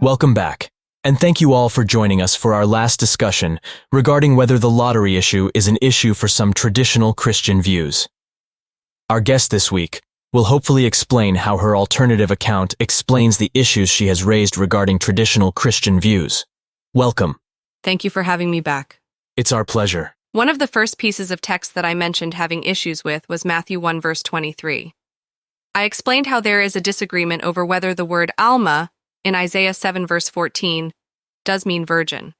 Welcome back, and thank you all for joining us for our last discussion regarding whether the lottery issue is an issue for some traditional Christian views. Our guest this week will hopefully explain how her alternative account explains the issues she has raised regarding traditional Christian views. Welcome. Thank you for having me back. It's our pleasure. One of the first pieces of text that I mentioned having issues with was Matthew 1 verse 23. I explained how there is a disagreement over whether the word Alma in Isaiah 7 verse 14 does mean virgin,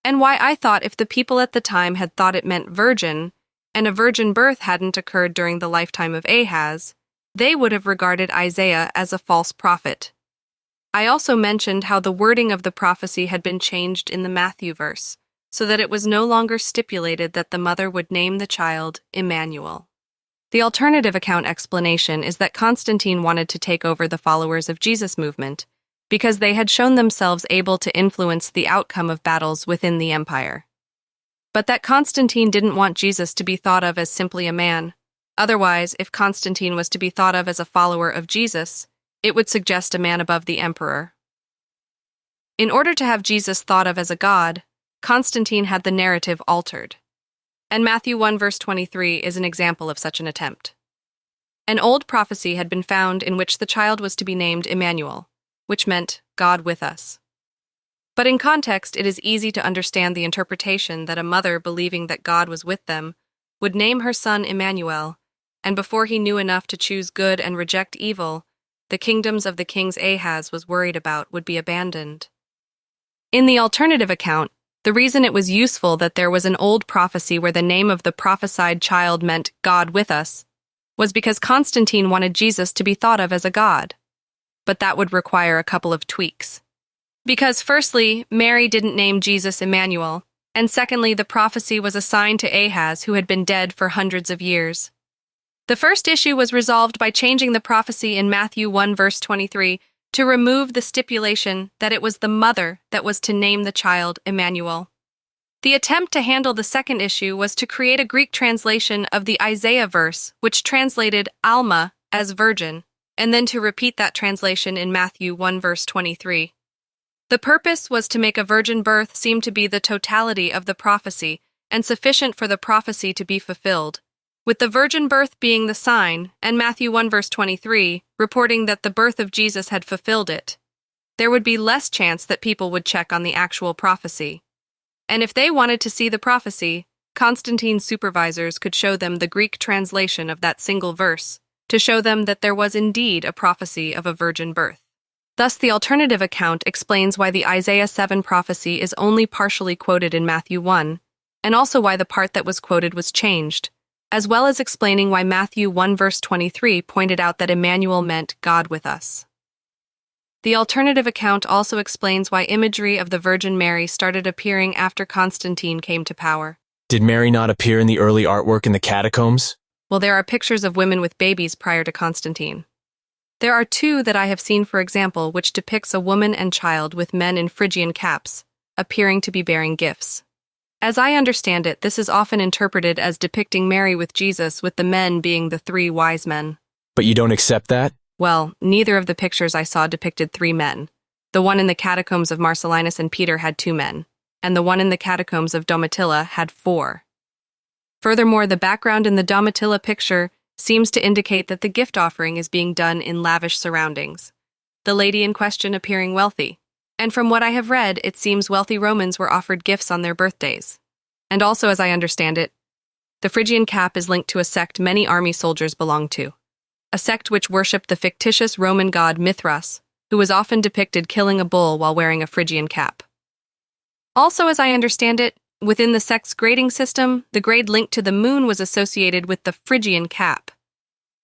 and why I thought if the people at the time had thought it meant virgin, and a virgin birth hadn't occurred during the lifetime of Ahaz, they would have regarded Isaiah as a false prophet. I also mentioned how the wording of the prophecy had been changed in the Matthew verse, so that it was no longer stipulated that the mother would name the child Emmanuel. The alternative account explanation is that Constantine wanted to take over the followers of Jesus movement because they had shown themselves able to influence the outcome of battles within the empire. But that Constantine didn't want Jesus to be thought of as simply a man. Otherwise, if Constantine was to be thought of as a follower of Jesus, it would suggest a man above the emperor. In order to have Jesus thought of as a god, Constantine had the narrative altered. And Matthew 1 verse 23 is an example of such an attempt. An old prophecy had been found in which the child was to be named Emmanuel, which meant God with us. But in context, it is easy to understand the interpretation that a mother believing that God was with them would name her son Emmanuel, and before he knew enough to choose good and reject evil, the kingdoms of the kings Ahaz was worried about would be abandoned. In the alternative account, the reason it was useful that there was an old prophecy where the name of the prophesied child meant God with us was because Constantine wanted Jesus to be thought of as a god. But that would require a couple of tweaks. Because firstly, Mary didn't name Jesus Emmanuel, and secondly, the prophecy was assigned to Ahaz, who had been dead for hundreds of years. The first issue was resolved by changing the prophecy in Matthew 1 verse 23 to remove the stipulation that it was the mother that was to name the child Emmanuel. The attempt to handle the second issue was to create a Greek translation of the Isaiah verse, which translated Alma as virgin, and then to repeat that translation in Matthew 1 verse 23. The purpose was to make a virgin birth seem to be the totality of the prophecy and sufficient for the prophecy to be fulfilled, with the virgin birth being the sign, and Matthew 1 verse 23 reporting that the birth of Jesus had fulfilled it. There would be less chance that people would check on the actual prophecy. And if they wanted to see the prophecy, Constantine's supervisors could show them the Greek translation of that single verse to show them that there was indeed a prophecy of a virgin birth. Thus, the alternative account explains why the Isaiah 7 prophecy is only partially quoted in Matthew 1, and also why the part that was quoted was changed, as well as explaining why Matthew 1 verse 23 pointed out that Emmanuel meant God with us. The alternative account also explains why imagery of the Virgin Mary started appearing after Constantine came to power. Did Mary not appear in the early artwork in the catacombs? Well, there are pictures of women with babies prior to Constantine. There are two that I have seen, for example, which depicts a woman and child with men in Phrygian caps, appearing to be bearing gifts. As I understand it, this is often interpreted as depicting Mary with Jesus, with the men being the three wise men. But you don't accept that? Well, neither of the pictures I saw depicted three men. The one in the catacombs of Marcellinus and Peter had two men, and the one in the catacombs of Domitilla had four. Furthermore, the background in the Domitilla picture seems to indicate that the gift offering is being done in lavish surroundings, the lady in question appearing wealthy. And from what I have read, it seems wealthy Romans were offered gifts on their birthdays. And also, as I understand it, the Phrygian cap is linked to a sect many army soldiers belonged to, a sect which worshipped the fictitious Roman god Mithras, who was often depicted killing a bull while wearing a Phrygian cap. Also, as I understand it, within the sect's grading system, the grade linked to the moon was associated with the Phrygian cap,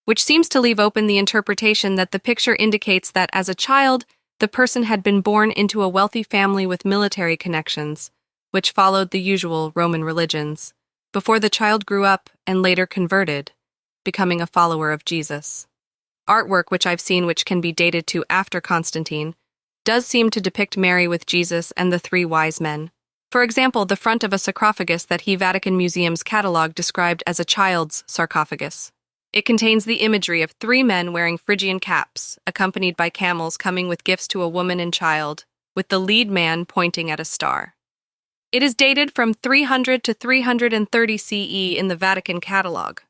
which seems to leave open the interpretation that the picture indicates that as a child, the person had been born into a wealthy family with military connections, which followed the usual Roman religions, before the child grew up and later converted, becoming a follower of Jesus. Artwork which I've seen which can be dated to after Constantine does seem to depict Mary with Jesus and the three wise men. For example, the front of a sarcophagus that Vatican Museum's catalog described as a child's sarcophagus. It contains the imagery of three men wearing Phrygian caps, accompanied by camels coming with gifts to a woman and child, with the lead man pointing at a star. It is dated from 300 to 330 CE in the Vatican catalog.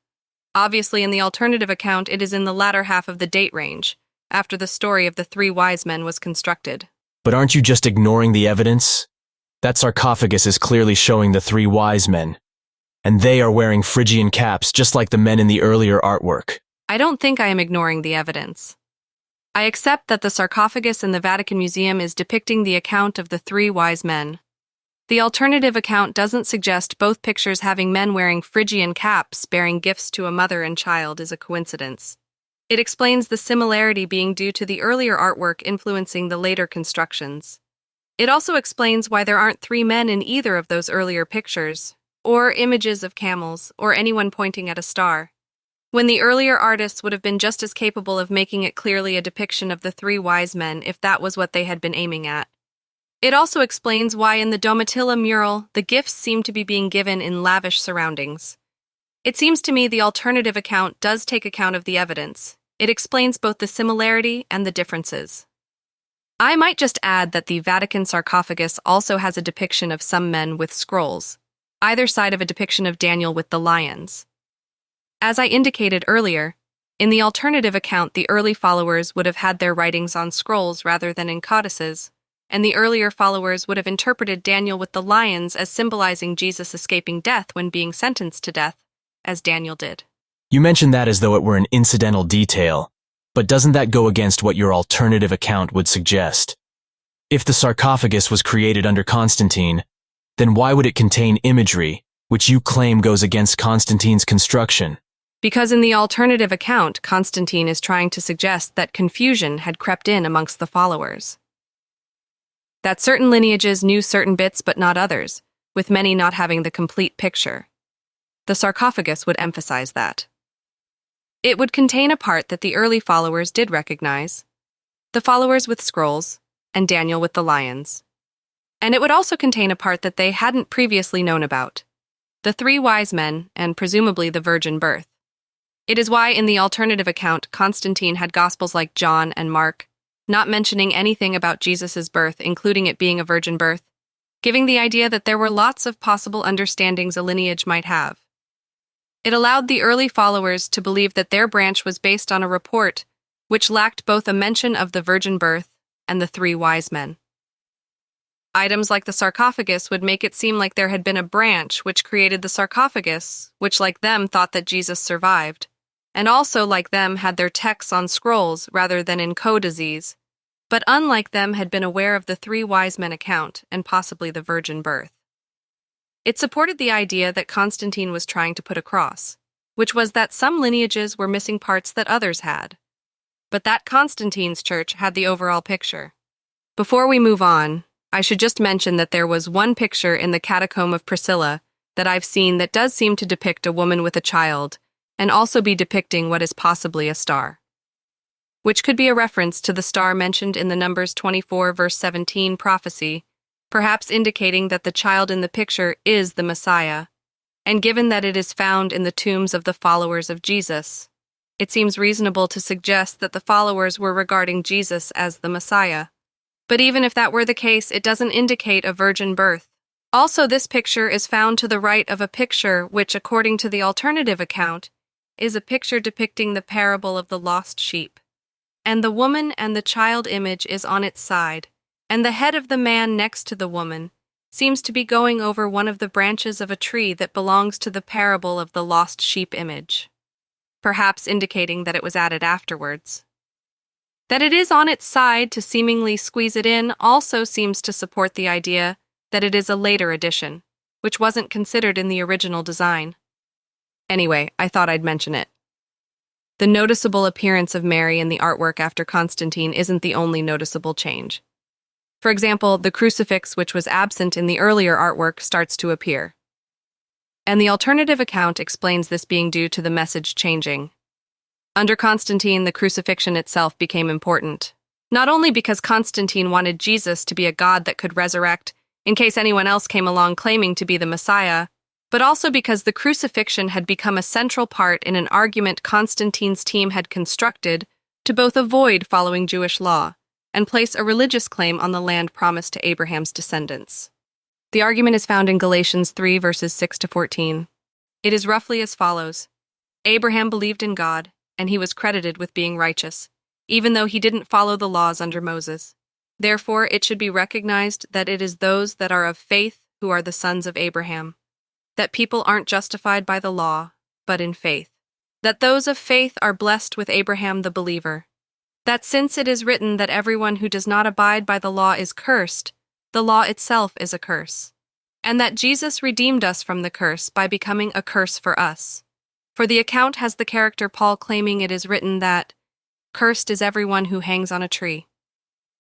Obviously, in the alternative account, it is in the latter half of the date range, after the story of the three wise men was constructed. But aren't you just ignoring the evidence? That sarcophagus is clearly showing the three wise men, and they are wearing Phrygian caps just like the men in the earlier artwork. I don't think I am ignoring the evidence. I accept that the sarcophagus in the Vatican Museum is depicting the account of the three wise men. The alternative account doesn't suggest both pictures having men wearing Phrygian caps bearing gifts to a mother and child is a coincidence. It explains the similarity being due to the earlier artwork influencing the later constructions. It also explains why there aren't three men in either of those earlier pictures, or images of camels, or anyone pointing at a star, when the earlier artists would have been just as capable of making it clearly a depiction of the three wise men if that was what they had been aiming at. It also explains why in the Domitilla mural the gifts seem to be being given in lavish surroundings. It seems to me the alternative account does take account of the evidence. It explains both the similarity and the differences. I might just add that the Vatican sarcophagus also has a depiction of some men with scrolls, either side of a depiction of Daniel with the lions. As I indicated earlier, in the alternative account the early followers would have had their writings on scrolls rather than in codices, and the earlier followers would have interpreted Daniel with the lions as symbolizing Jesus escaping death when being sentenced to death, as Daniel did. You mentioned that as though it were an incidental detail, but doesn't that go against what your alternative account would suggest? If the sarcophagus was created under Constantine, then why would it contain imagery, which you claim goes against Constantine's construction? Because in the alternative account, Constantine is trying to suggest that confusion had crept in amongst the followers. That certain lineages knew certain bits but not others, with many not having the complete picture. The sarcophagus would emphasize that. It would contain a part that the early followers did recognize, the followers with scrolls, and Daniel with the lions. And it would also contain a part that they hadn't previously known about, the three wise men and presumably the virgin birth. It is why in the alternative account Constantine had Gospels like John and Mark, not mentioning anything about Jesus' birth, including it being a virgin birth, giving the idea that there were lots of possible understandings a lineage might have. It allowed the early followers to believe that their branch was based on a report which lacked both a mention of the virgin birth and the three wise men. Items like the sarcophagus would make it seem like there had been a branch which created the sarcophagus, which like them thought that Jesus survived, and also like them had their texts on scrolls rather than in codices, but unlike them had been aware of the three wise men account and possibly the virgin birth. It supported the idea that Constantine was trying to put across, which was that some lineages were missing parts that others had, but that Constantine's church had the overall picture. Before we move on, I should just mention that there was one picture in the Catacomb of Priscilla that I've seen that does seem to depict a woman with a child, and also be depicting what is possibly a star, which could be a reference to the star mentioned in the Numbers 24 verse 17 prophecy, perhaps indicating that the child in the picture is the Messiah, and given that it is found in the tombs of the followers of Jesus, it seems reasonable to suggest that the followers were regarding Jesus as the Messiah. But even if that were the case, it doesn't indicate a virgin birth. Also, this picture is found to the right of a picture which, according to the alternative account, is a picture depicting the parable of the lost sheep. And the woman and the child image is on its side, and the head of the man next to the woman seems to be going over one of the branches of a tree that belongs to the parable of the lost sheep image, perhaps indicating that it was added afterwards. That it is on its side to seemingly squeeze it in also seems to support the idea that it is a later addition, which wasn't considered in the original design. Anyway, I thought I'd mention it. The noticeable appearance of Mary in the artwork after Constantine isn't the only noticeable change. For example, the crucifix, which was absent in the earlier artwork, starts to appear. And the alternative account explains this being due to the message changing. Under Constantine, the crucifixion itself became important, not only because Constantine wanted Jesus to be a god that could resurrect in case anyone else came along claiming to be the Messiah, but also because the crucifixion had become a central part in an argument Constantine's team had constructed to both avoid following Jewish law and place a religious claim on the land promised to Abraham's descendants. The argument is found in Galatians 3 verses 6 to 14. It is roughly as follows. Abraham believed in God, and he was credited with being righteous, even though he didn't follow the laws under Moses. Therefore, it should be recognized that it is those that are of faith who are the sons of Abraham, that people aren't justified by the law, but in faith, that those of faith are blessed with Abraham the believer, that since it is written that everyone who does not abide by the law is cursed, the law itself is a curse, and that Jesus redeemed us from the curse by becoming a curse for us. For the account has the character Paul claiming it is written that, "Cursed is everyone who hangs on a tree,"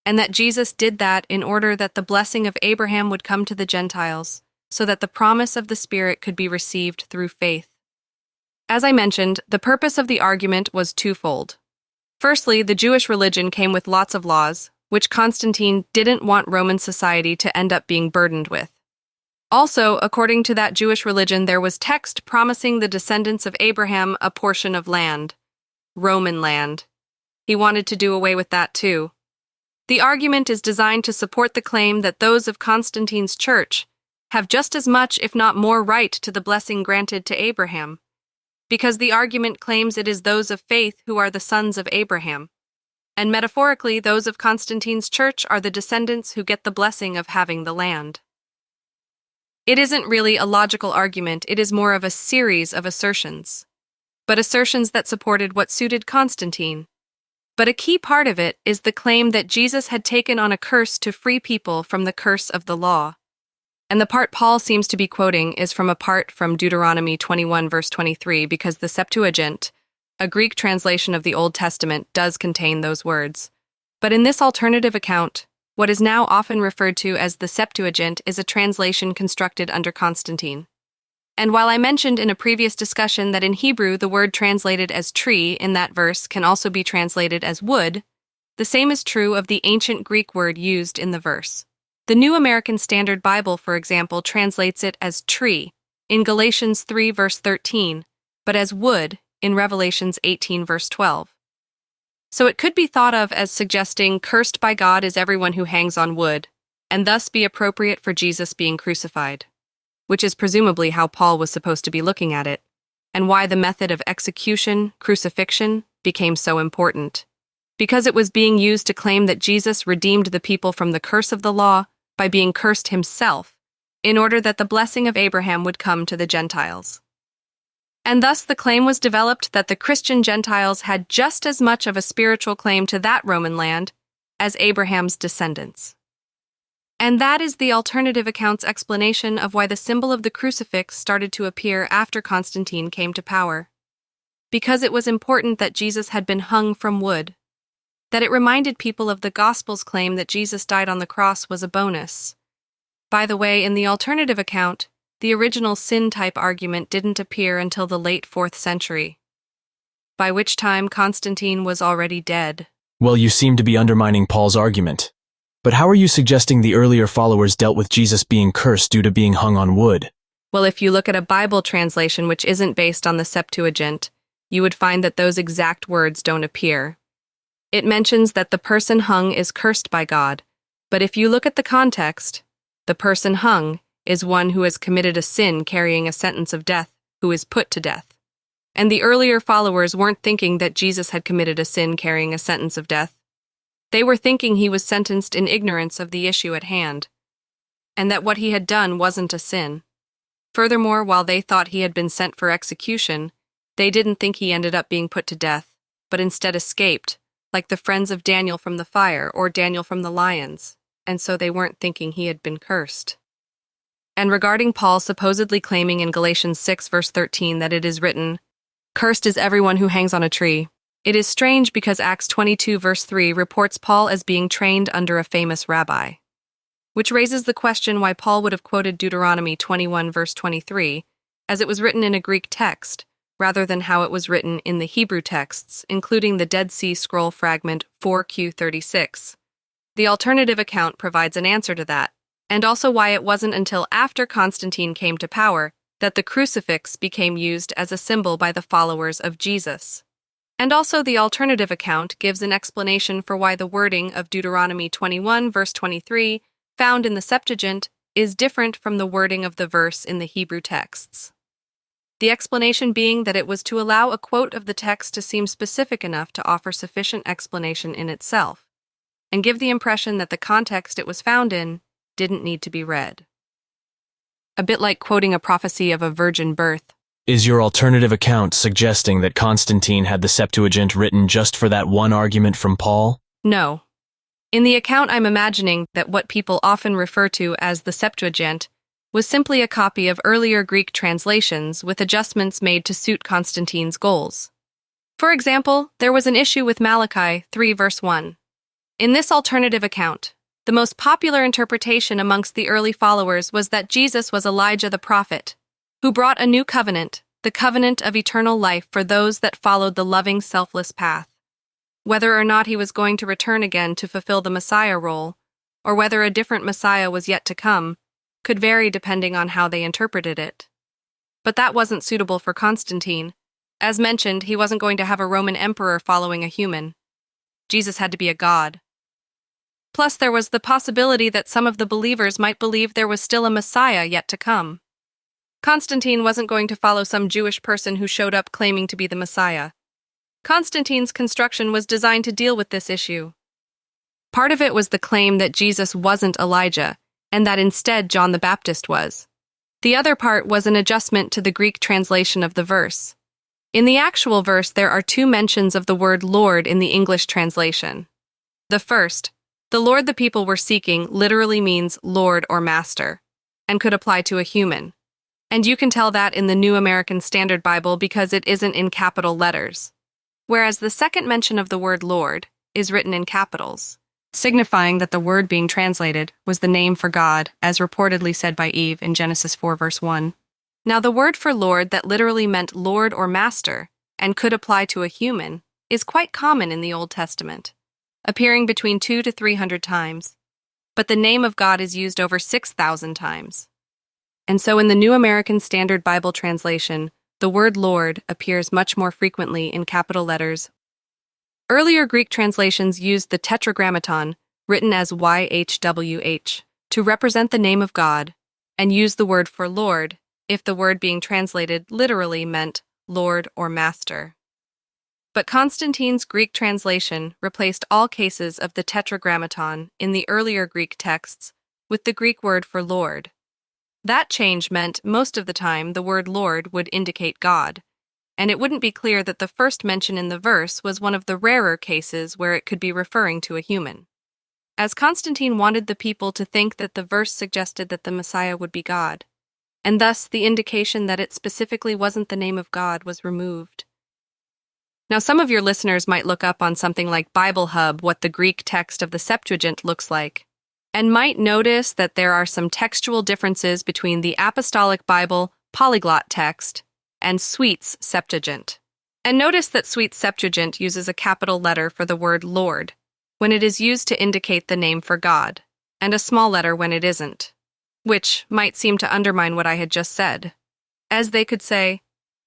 and that Jesus did that in order that the blessing of Abraham would come to the Gentiles, so that the promise of the Spirit could be received through faith. As I mentioned, the purpose of the argument was twofold. Firstly, the Jewish religion came with lots of laws, which Constantine didn't want Roman society to end up being burdened with. Also, according to that Jewish religion, there was text promising the descendants of Abraham a portion of land, Roman land. He wanted to do away with that too. The argument is designed to support the claim that those of Constantine's church have just as much, if not more, right to the blessing granted to Abraham, because the argument claims it is those of faith who are the sons of Abraham, and metaphorically, those of Constantine's church are the descendants who get the blessing of having the land. It isn't really a logical argument, it is more of a series of assertions, but assertions that supported what suited Constantine. But a key part of it is the claim that Jesus had taken on a curse to free people from the curse of the law. And the part Paul seems to be quoting is from a part from Deuteronomy 21 verse 23, because the Septuagint, a Greek translation of the Old Testament, does contain those words. But in this alternative account, what is now often referred to as the Septuagint is a translation constructed under Constantine. And while I mentioned in a previous discussion that in Hebrew the word translated as tree in that verse can also be translated as wood, the same is true of the ancient Greek word used in the verse. The New American Standard Bible, for example, translates it as tree in Galatians 3 verse 13, but as wood in Revelations 18 verse 12. So it could be thought of as suggesting cursed by God is everyone who hangs on wood, and thus be appropriate for Jesus being crucified, which is presumably how Paul was supposed to be looking at it, and why the method of execution, crucifixion, became so important. Because it was being used to claim that Jesus redeemed the people from the curse of the law by being cursed himself, in order that the blessing of Abraham would come to the Gentiles. And thus the claim was developed that the Christian Gentiles had just as much of a spiritual claim to that Roman land as Abraham's descendants. And that is the alternative account's explanation of why the symbol of the crucifix started to appear after Constantine came to power. Because it was important that Jesus had been hung from wood, that it reminded people of the Gospel's claim that Jesus died on the cross was a bonus. By the way, in the alternative account, the original sin-type argument didn't appear until the late 4th century, by which time Constantine was already dead. Well, you seem to be undermining Paul's argument. But how are you suggesting the earlier followers dealt with Jesus being cursed due to being hung on wood? Well, if you look at a Bible translation which isn't based on the Septuagint, you would find that those exact words don't appear. It mentions that the person hung is cursed by God, but if you look at the context, the person hung is one who has committed a sin carrying a sentence of death, who is put to death. And the earlier followers weren't thinking that Jesus had committed a sin carrying a sentence of death. They were thinking he was sentenced in ignorance of the issue at hand, and that what he had done wasn't a sin. Furthermore, while they thought he had been sent for execution, they didn't think he ended up being put to death, but instead escaped, like the friends of Daniel from the fire or Daniel from the lions, and so they weren't thinking he had been cursed. And regarding Paul supposedly claiming in Galatians 6 verse 13 that it is written, "Cursed is everyone who hangs on a tree," it is strange because Acts 22 verse 3 reports Paul as being trained under a famous rabbi, which raises the question why Paul would have quoted Deuteronomy 21 verse 23, as it was written in a Greek text, rather than how it was written in the Hebrew texts, including the Dead Sea Scroll fragment 4Q36. The alternative account provides an answer to that, and also why it wasn't until after Constantine came to power that the crucifix became used as a symbol by the followers of Jesus. And also the alternative account gives an explanation for why the wording of Deuteronomy 21 verse 23 found in the Septuagint is different from the wording of the verse in the Hebrew texts. The explanation being that it was to allow a quote of the text to seem specific enough to offer sufficient explanation in itself, and give the impression that the context it was found in didn't need to be read. A bit like quoting a prophecy of a virgin birth. Is your alternative account suggesting that Constantine had the Septuagint written just for that one argument from Paul? No. In the account, I'm imagining that what people often refer to as the Septuagint was simply a copy of earlier Greek translations with adjustments made to suit Constantine's goals. For example, there was an issue with Malachi 3 verse 1. In this alternative account, the most popular interpretation amongst the early followers was that Jesus was Elijah the prophet, who brought a new covenant, the covenant of eternal life for those that followed the loving, selfless path. Whether or not he was going to return again to fulfill the Messiah role, or whether a different Messiah was yet to come, could vary depending on how they interpreted it. But that wasn't suitable for Constantine. As mentioned, he wasn't going to have a Roman emperor following a human. Jesus had to be a god. Plus, there was the possibility that some of the believers might believe there was still a Messiah yet to come. Constantine wasn't going to follow some Jewish person who showed up claiming to be the Messiah. Constantine's construction was designed to deal with this issue. Part of it was the claim that Jesus wasn't Elijah, and that instead John the Baptist was. The other part was an adjustment to the Greek translation of the verse. In the actual verse, there are two mentions of the word Lord in the English translation. The first, the Lord the people were seeking, literally means Lord or Master, and could apply to a human. And you can tell that in the New American Standard Bible because it isn't in capital letters. Whereas the second mention of the word Lord is written in capitals, signifying that the word being translated was the name for God, as reportedly said by Eve in Genesis 4 verse 1. Now the word for Lord that literally meant Lord or Master, and could apply to a human, is quite common in the Old Testament, appearing between 200 to 300 times. But the name of God is used over 6,000 times. And so in the New American Standard Bible translation, the word Lord appears much more frequently in capital letters. Earlier Greek translations used the tetragrammaton, written as YHWH, to represent the name of God, and used the word for Lord if the word being translated literally meant Lord or Master. But Constantine's Greek translation replaced all cases of the tetragrammaton in the earlier Greek texts with the Greek word for Lord. That change meant most of the time the word Lord would indicate God, and it wouldn't be clear that the first mention in the verse was one of the rarer cases where it could be referring to a human. As Constantine wanted the people to think that the verse suggested that the Messiah would be God, and thus the indication that it specifically wasn't the name of God was removed. Now, some of your listeners might look up on something like Bible Hub what the Greek text of the Septuagint looks like, and might notice that there are some textual differences between the Apostolic Bible polyglot text and Sweet's Septuagint. And notice that Sweet's Septuagint uses a capital letter for the word Lord when it is used to indicate the name for God, and a small letter when it isn't, which might seem to undermine what I had just said, as they could say,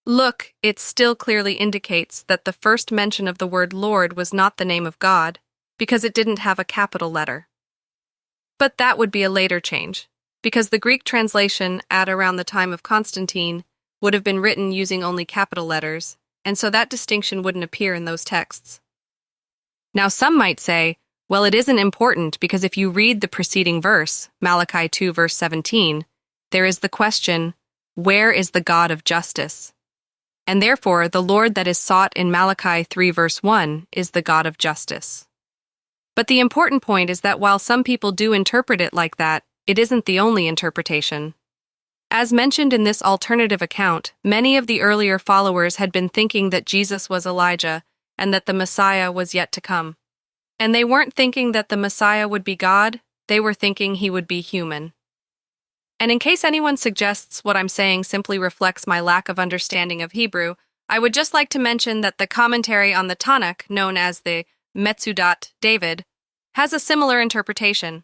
look, it still clearly indicates that the first mention of the word Lord was not the name of God, because it didn't have a capital letter. But that would be a later change, because the Greek translation at around the time of Constantine would have been written using only capital letters, and so that distinction wouldn't appear in those texts. Now some might say, well, it isn't important because if you read the preceding verse, Malachi 2 verse 17, there is the question, where is the God of justice? And therefore, the Lord that is sought in Malachi 3 verse 1 is the God of justice. But the important point is that while some people do interpret it like that, it isn't the only interpretation. As mentioned in this alternative account, many of the earlier followers had been thinking that Jesus was Elijah and that the Messiah was yet to come. And they weren't thinking that the Messiah would be God, they were thinking he would be human. And in case anyone suggests what I'm saying simply reflects my lack of understanding of Hebrew, I would just like to mention that the commentary on the Tanakh, known as the Metsudat David, has a similar interpretation,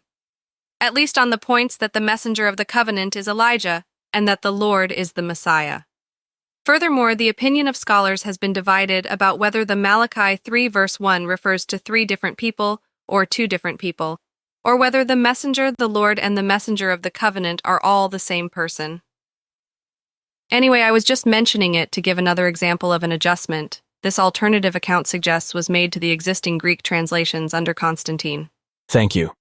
at least on the points that the messenger of the covenant is Elijah, and that the Lord is the Messiah. Furthermore, the opinion of scholars has been divided about whether the Malachi 3 verse 1 refers to 3 different people or 2 different people, or whether the messenger, the Lord, and the messenger of the covenant are all the same person. Anyway, I was just mentioning it to give another example of an adjustment this alternative account suggests was made to the existing Greek translations under Constantine. Thank you.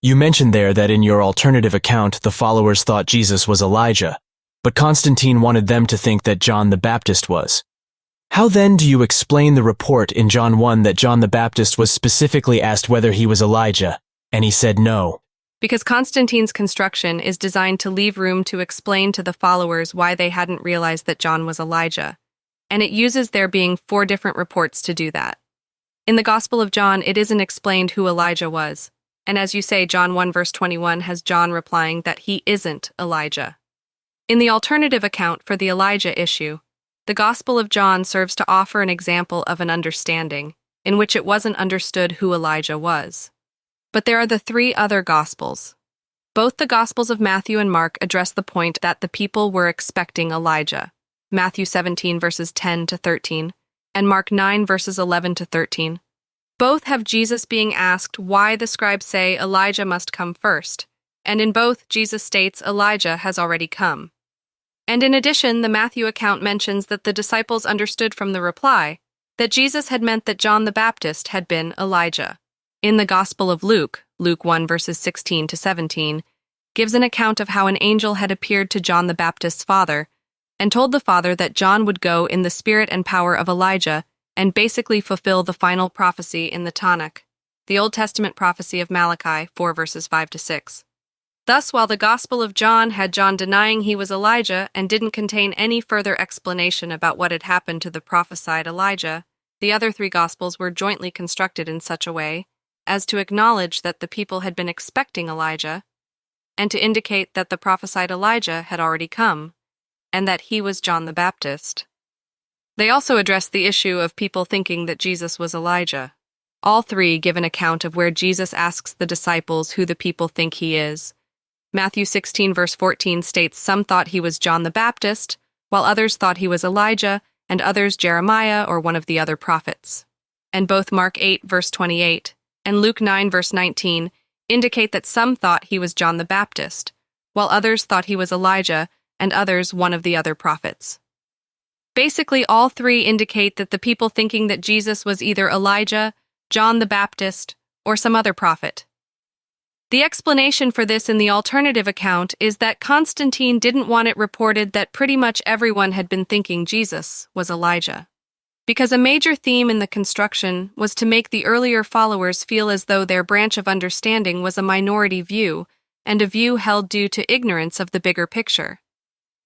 You mentioned there that in your alternative account, the followers thought Jesus was Elijah, but Constantine wanted them to think that John the Baptist was. How then do you explain the report in John 1 that John the Baptist was specifically asked whether he was Elijah, and he said no? Because Constantine's construction is designed to leave room to explain to the followers why they hadn't realized that John was Elijah, and it uses there being 4 different reports to do that. In the Gospel of John, it isn't explained who Elijah was, and as you say, John 1 verse 21 has John replying that he isn't Elijah. In the alternative account for the Elijah issue, the Gospel of John serves to offer an example of an understanding in which it wasn't understood who Elijah was. But there are the 3 other Gospels. Both the Gospels of Matthew and Mark address the point that the people were expecting Elijah, Matthew 17 verses 10 to 13, and Mark 9 verses 11 to 13. Both have Jesus being asked why the scribes say Elijah must come first, and in both, Jesus states Elijah has already come. And in addition, the Matthew account mentions that the disciples understood from the reply that Jesus had meant that John the Baptist had been Elijah. In the Gospel of Luke, Luke 1 verses 16 to 17, gives an account of how an angel had appeared to John the Baptist's father and told the father that John would go in the spirit and power of Elijah and basically fulfill the final prophecy in the Tanakh, the Old Testament prophecy of Malachi 4 verses 5 to 6. Thus, while the Gospel of John had John denying he was Elijah and didn't contain any further explanation about what had happened to the prophesied Elijah, the other 3 Gospels were jointly constructed in such a way as to acknowledge that the people had been expecting Elijah and to indicate that the prophesied Elijah had already come and that he was John the Baptist. They also addressed the issue of people thinking that Jesus was Elijah. All 3 give an account of where Jesus asks the disciples who the people think he is. Matthew 16 verse 14 states some thought he was John the Baptist, while others thought he was Elijah, and others Jeremiah or one of the other prophets. And both Mark 8 verse 28 and Luke 9 verse 19 indicate that some thought he was John the Baptist, while others thought he was Elijah, and others one of the other prophets. Basically, all 3 indicate that the people thinking that Jesus was either Elijah, John the Baptist, or some other prophet. The explanation for this in the alternative account is that Constantine didn't want it reported that pretty much everyone had been thinking Jesus was Elijah, because a major theme in the construction was to make the earlier followers feel as though their branch of understanding was a minority view and a view held due to ignorance of the bigger picture.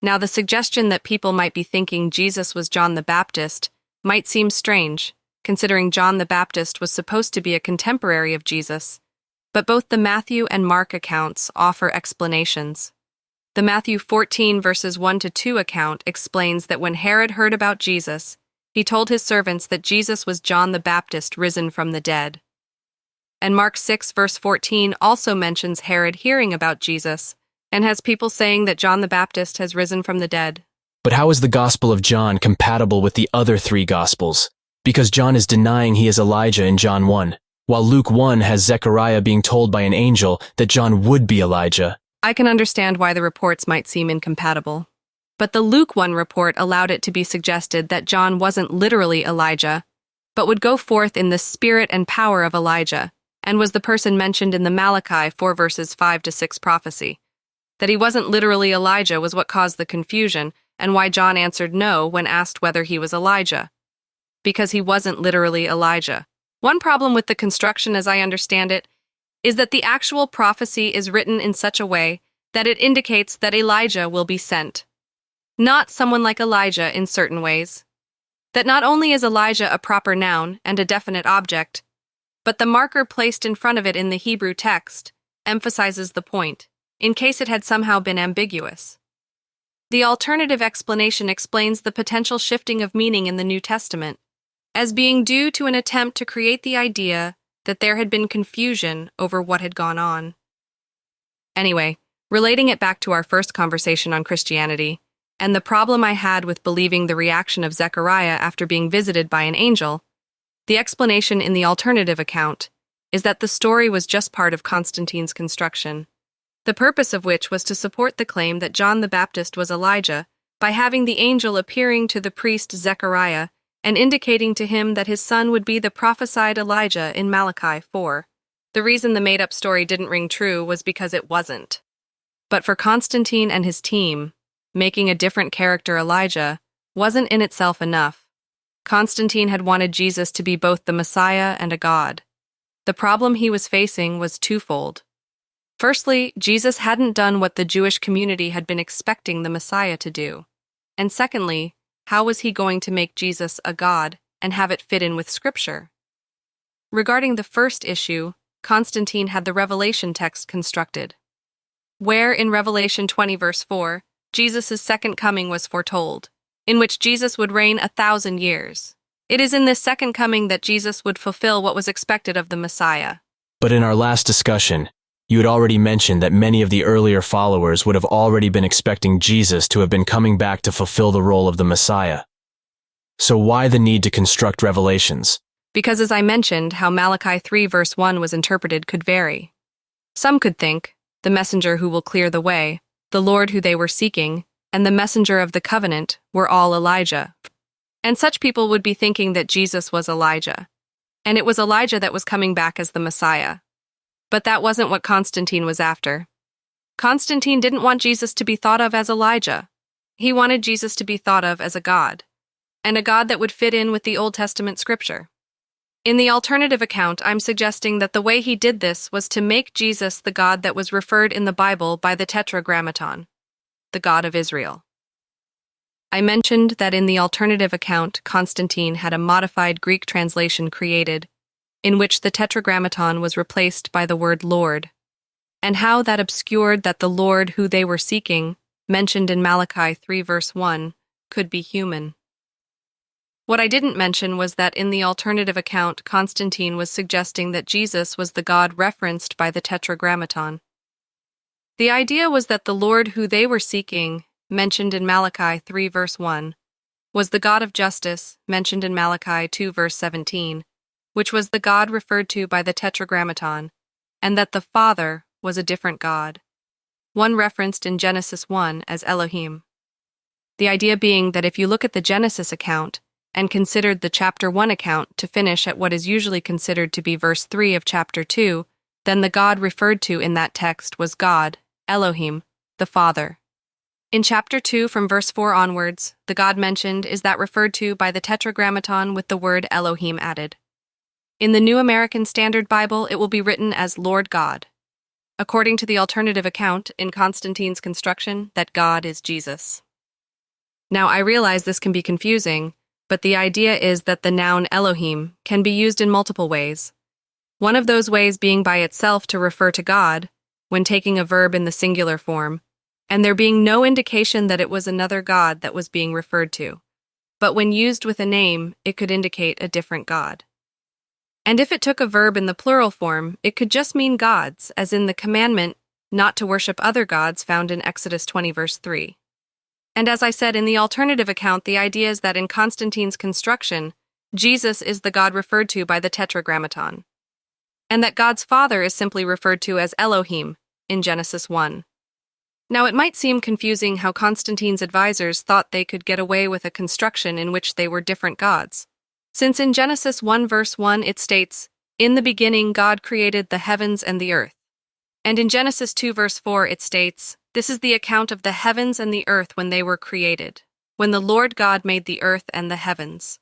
Now, the suggestion that people might be thinking Jesus was John the Baptist might seem strange, considering John the Baptist was supposed to be a contemporary of Jesus, but both the Matthew and Mark accounts offer explanations. The Matthew 14 verses 1 to 2 account explains that when Herod heard about Jesus, he told his servants that Jesus was John the Baptist risen from the dead. And Mark 6 verse 14 also mentions Herod hearing about Jesus and has people saying that John the Baptist has risen from the dead. But how is the Gospel of John compatible with the other 3 Gospels? Because John is denying he is Elijah in John 1, while Luke 1 has Zechariah being told by an angel that John would be Elijah. I can understand why the reports might seem incompatible. But the Luke 1 report allowed it to be suggested that John wasn't literally Elijah, but would go forth in the spirit and power of Elijah, and was the person mentioned in the Malachi 4 verses 5 to 6 prophecy. That he wasn't literally Elijah was what caused the confusion, and why John answered no when asked whether he was Elijah. Because he wasn't literally Elijah. One problem with the construction, as I understand it, is that the actual prophecy is written in such a way that it indicates that Elijah will be sent. Not someone like Elijah in certain ways. That not only is Elijah a proper noun and a definite object, but the marker placed in front of it in the Hebrew text emphasizes the point, in case it had somehow been ambiguous. The alternative explanation explains the potential shifting of meaning in the New Testament as being due to an attempt to create the idea that there had been confusion over what had gone on. Anyway, Relating it back to our first conversation on Christianity, and the problem I had with believing the reaction of Zechariah after being visited by an angel, the explanation in the alternative account is that the story was just part of Constantine's construction, the purpose of which was to support the claim that John the Baptist was Elijah by having the angel appearing to the priest Zechariah and indicating to him that his son would be the prophesied Elijah in Malachi 4. The reason the made-up story didn't ring true was because it wasn't. But for Constantine and his team, making a different character Elijah wasn't in itself enough. Constantine had wanted Jesus to be both the Messiah and a god. The problem he was facing was twofold. Firstly, Jesus hadn't done what the Jewish community had been expecting the Messiah to do. And secondly, how was he going to make Jesus a god and have it fit in with Scripture? Regarding the first issue, Constantine had the Revelation text constructed, where in Revelation 20 verse 4, Jesus' second coming was foretold, in which Jesus would reign 1,000 years. It is in this second coming that Jesus would fulfill what was expected of the Messiah. But in our last discussion, you had already mentioned that many of the earlier followers would have already been expecting Jesus to have been coming back to fulfill the role of the Messiah. So why the need to construct revelations? Because as I mentioned, how Malachi 3 verse 1 was interpreted could vary. Some could think, the messenger who will clear the way, the Lord who they were seeking, and the messenger of the covenant were all Elijah. And such people would be thinking that Jesus was Elijah. And it was Elijah that was coming back as the Messiah. But that wasn't what Constantine was after. Constantine didn't want Jesus to be thought of as Elijah. He wanted Jesus to be thought of as a god, and a god that would fit in with the Old Testament scripture. In the alternative account, I'm suggesting that the way he did this was to make Jesus the God that was referred in the Bible by the Tetragrammaton, the God of Israel. I mentioned that in the alternative account, Constantine had a modified Greek translation created, in which the Tetragrammaton was replaced by the word Lord, and how that obscured that the Lord who they were seeking, mentioned in Malachi 3 verse 1, could be human. What I didn't mention was that in the alternative account, Constantine was suggesting that Jesus was the God referenced by the Tetragrammaton. The idea was that the Lord who they were seeking, mentioned in Malachi 3 verse 1, was the God of justice, mentioned in Malachi 2 verse 17, which was the God referred to by the Tetragrammaton, and that the Father was a different God, one referenced in Genesis 1 as Elohim. The idea being that if you look at the Genesis account, and considered the chapter 1 account to finish at what is usually considered to be verse 3 of chapter 2, then the God referred to in that text was God, Elohim, the Father. In chapter 2 from verse 4 onwards, the God mentioned is that referred to by the Tetragrammaton with the word Elohim added. In the New American Standard Bible, it will be written as Lord God. According to the alternative account in Constantine's construction, that God is Jesus. Now, I realize this can be confusing, but the idea is that the noun Elohim can be used in multiple ways. One of those ways being by itself to refer to God, when taking a verb in the singular form, and there being no indication that it was another God that was being referred to. But when used with a name, it could indicate a different God. And if it took a verb in the plural form, it could just mean gods, as in the commandment not to worship other gods found in Exodus 20 verse 3. And as I said in the alternative account, the idea is that in Constantine's construction, Jesus is the God referred to by the Tetragrammaton, and that God's Father is simply referred to as Elohim in Genesis 1. Now, it might seem confusing how Constantine's advisors thought they could get away with a construction in which they were different gods, since in Genesis 1 verse 1 it states, "In the beginning God created the heavens and the earth." And in Genesis 2 verse 4 it states, "This is the account of the heavens and the earth when they were created, when the Lord God made the earth and the heavens."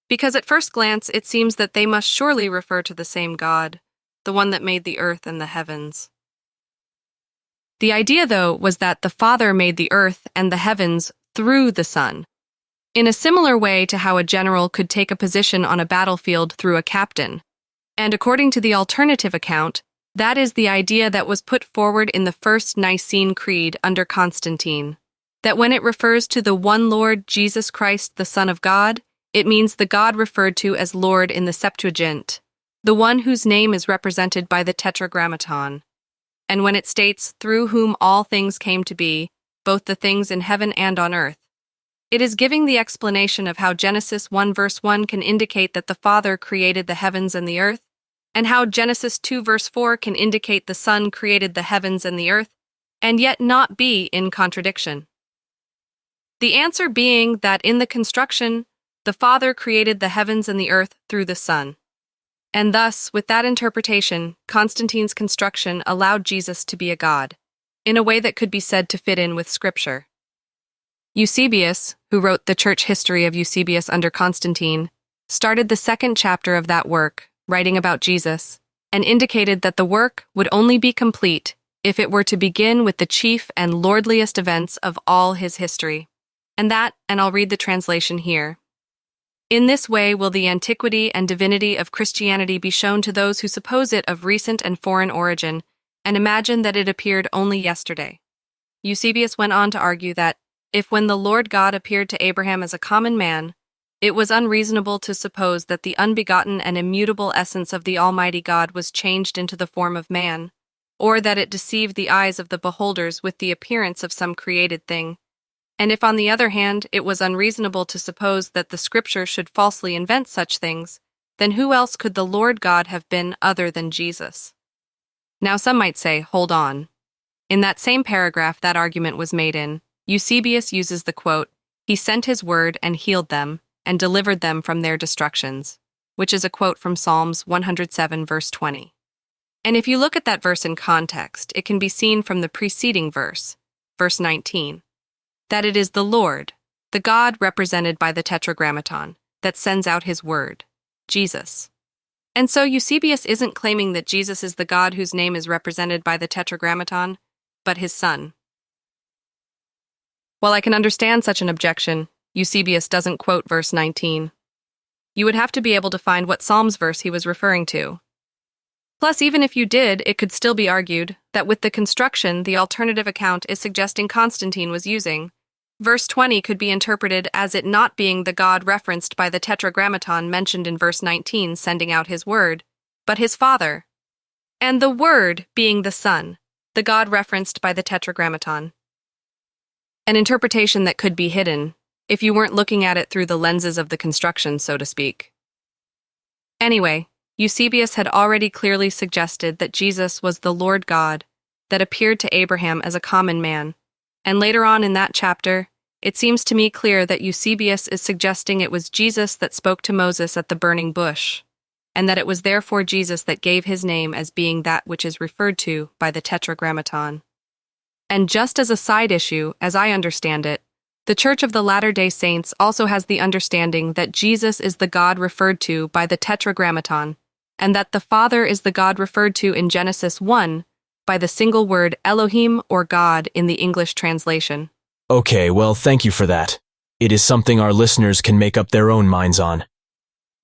Because at first glance it seems that they must surely refer to the same God, the one that made the earth and the heavens. The idea, though, was that the Father made the earth and the heavens through the Son, in a similar way to how a general could take a position on a battlefield through a captain. And according to the alternative account, that is the idea that was put forward in the First Nicene Creed under Constantine, that when it refers to the one Lord Jesus Christ, the Son of God, it means the God referred to as Lord in the Septuagint, the one whose name is represented by the Tetragrammaton. And when it states, through whom all things came to be, both the things in heaven and on earth, it is giving the explanation of how Genesis 1 verse 1 can indicate that the Father created the heavens and the earth, and how Genesis 2 verse 4 can indicate the Son created the heavens and the earth, and yet not be in contradiction. The answer being that in the construction, the Father created the heavens and the earth through the Son. And thus, with that interpretation, Constantine's construction allowed Jesus to be a god, in a way that could be said to fit in with Scripture. Eusebius, who wrote the church history of Eusebius under Constantine, started the second chapter of that work, writing about Jesus, and indicated that the work would only be complete if it were to begin with the chief and lordliest events of all his history. And I'll read the translation here. In this way will the antiquity and divinity of Christianity be shown to those who suppose it of recent and foreign origin, and imagine that it appeared only yesterday. Eusebius went on to argue that, if when the Lord God appeared to Abraham as a common man, it was unreasonable to suppose that the unbegotten and immutable essence of the Almighty God was changed into the form of man, or that it deceived the eyes of the beholders with the appearance of some created thing, and if on the other hand it was unreasonable to suppose that the Scripture should falsely invent such things, then who else could the Lord God have been other than Jesus? Now some might say, hold on. In that same paragraph that argument was made in, Eusebius uses the quote, "He sent his word and healed them, and delivered them from their destructions," which is a quote from Psalms 107 verse 20. And if you look at that verse in context, it can be seen from the preceding verse, verse 19, that it is the Lord, the God represented by the Tetragrammaton, that sends out his word, Jesus. And so Eusebius isn't claiming that Jesus is the God whose name is represented by the Tetragrammaton, but his Son. While I can understand such an objection, Eusebius doesn't quote verse 19. You would have to be able to find what Psalms verse he was referring to. Plus, even if you did, it could still be argued that with the construction the alternative account is suggesting Constantine was using, verse 20 could be interpreted as it not being the God referenced by the Tetragrammaton mentioned in verse 19 sending out his word, but his Father, and the Word being the Son, the God referenced by the Tetragrammaton. An interpretation that could be hidden if you weren't looking at it through the lenses of the construction, so to speak. Anyway, Eusebius had already clearly suggested that Jesus was the Lord God that appeared to Abraham as a common man, and later on in that chapter, it seems to me clear that Eusebius is suggesting it was Jesus that spoke to Moses at the burning bush, and that it was therefore Jesus that gave his name as being that which is referred to by the Tetragrammaton. And just as a side issue, as I understand it, the Church of the Latter-day Saints also has the understanding that Jesus is the God referred to by the Tetragrammaton, and that the Father is the God referred to in Genesis 1 by the single word Elohim or God in the English translation. Okay, well, thank you for that. It is something our listeners can make up their own minds on.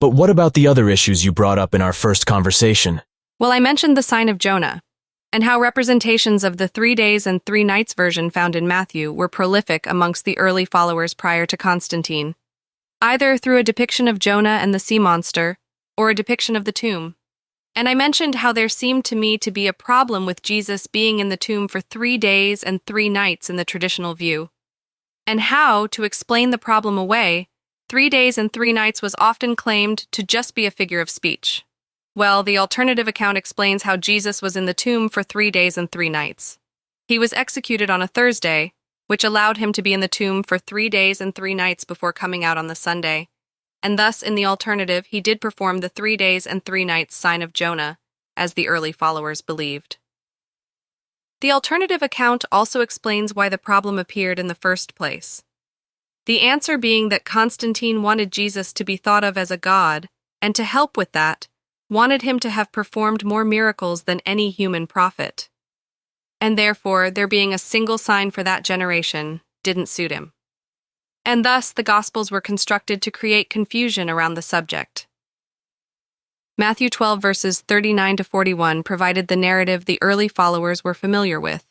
But what about the other issues you brought up in our first conversation? Well, I mentioned the sign of Jonah, and how representations of the 3 days and 3 nights version found in Matthew were prolific amongst the early followers prior to Constantine, either through a depiction of Jonah and the sea monster, or a depiction of the tomb. And I mentioned how there seemed to me to be a problem with Jesus being in the tomb for 3 days and 3 nights in the traditional view, and how, to explain the problem away, 3 days and 3 nights was often claimed to just be a figure of speech. Well, the alternative account explains how Jesus was in the tomb for 3 days and 3 nights. He was executed on a Thursday, which allowed him to be in the tomb for 3 days and 3 nights before coming out on the Sunday, and thus, in the alternative, he did perform the 3 days and 3 nights sign of Jonah, as the early followers believed. The alternative account also explains why the problem appeared in the first place. The answer being that Constantine wanted Jesus to be thought of as a god, and to help with that, wanted him to have performed more miracles than any human prophet. And therefore, there being a single sign for that generation didn't suit him. And thus, the Gospels were constructed to create confusion around the subject. Matthew 12 verses 39 to 41 provided the narrative the early followers were familiar with,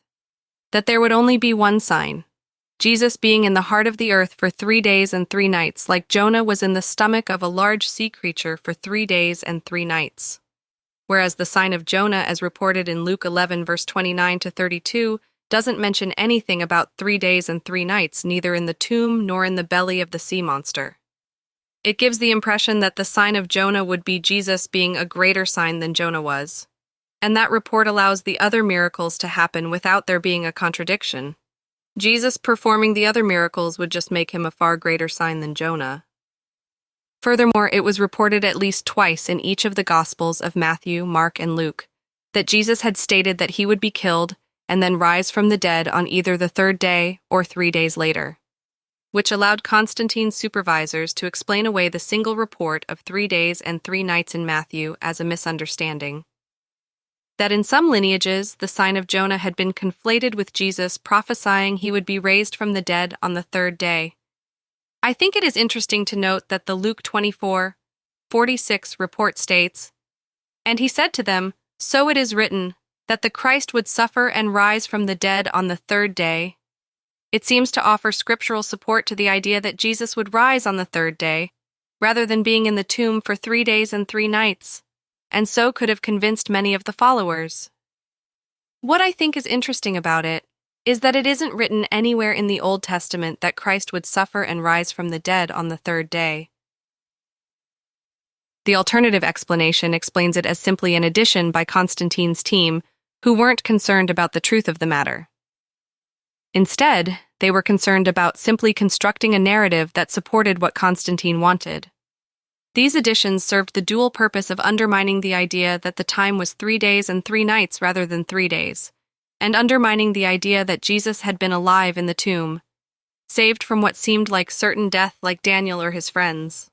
that there would only be one sign, Jesus being in the heart of the earth for 3 days and 3 nights, like Jonah was in the stomach of a large sea creature for 3 days and 3 nights. whereas the sign of Jonah, as reported in Luke 11, verse 29 to 32, doesn't mention anything about 3 days and 3 nights, neither in the tomb nor in the belly of the sea monster. It gives the impression that the sign of Jonah would be Jesus being a greater sign than Jonah was, and that report allows the other miracles to happen without there being a contradiction. Jesus performing the other miracles would just make him a far greater sign than Jonah. Furthermore, it was reported at least twice in each of the Gospels of Matthew, Mark, and Luke that Jesus had stated that he would be killed and then rise from the dead on either the 3rd day or 3 days later, which allowed Constantine's supervisors to explain away the single report of 3 days and 3 nights in Matthew as a misunderstanding. That in some lineages, the sign of Jonah had been conflated with Jesus prophesying he would be raised from the dead on the 3rd day. I think it is interesting to note that the Luke 24:46 report states, "And he said to them, 'So it is written, that the Christ would suffer and rise from the dead on the 3rd day.'" It seems to offer scriptural support to the idea that Jesus would rise on the 3rd day, rather than being in the tomb for 3 days and 3 nights, and so could have convinced many of the followers. What I think is interesting about it is that it isn't written anywhere in the Old Testament that Christ would suffer and rise from the dead on the 3rd day. The alternative explanation explains it as simply an addition by Constantine's team, who weren't concerned about the truth of the matter. Instead, they were concerned about simply constructing a narrative that supported what Constantine wanted. These additions served the dual purpose of undermining the idea that the time was 3 days and 3 nights rather than 3 days, and undermining the idea that Jesus had been alive in the tomb, saved from what seemed like certain death like Daniel or his friends.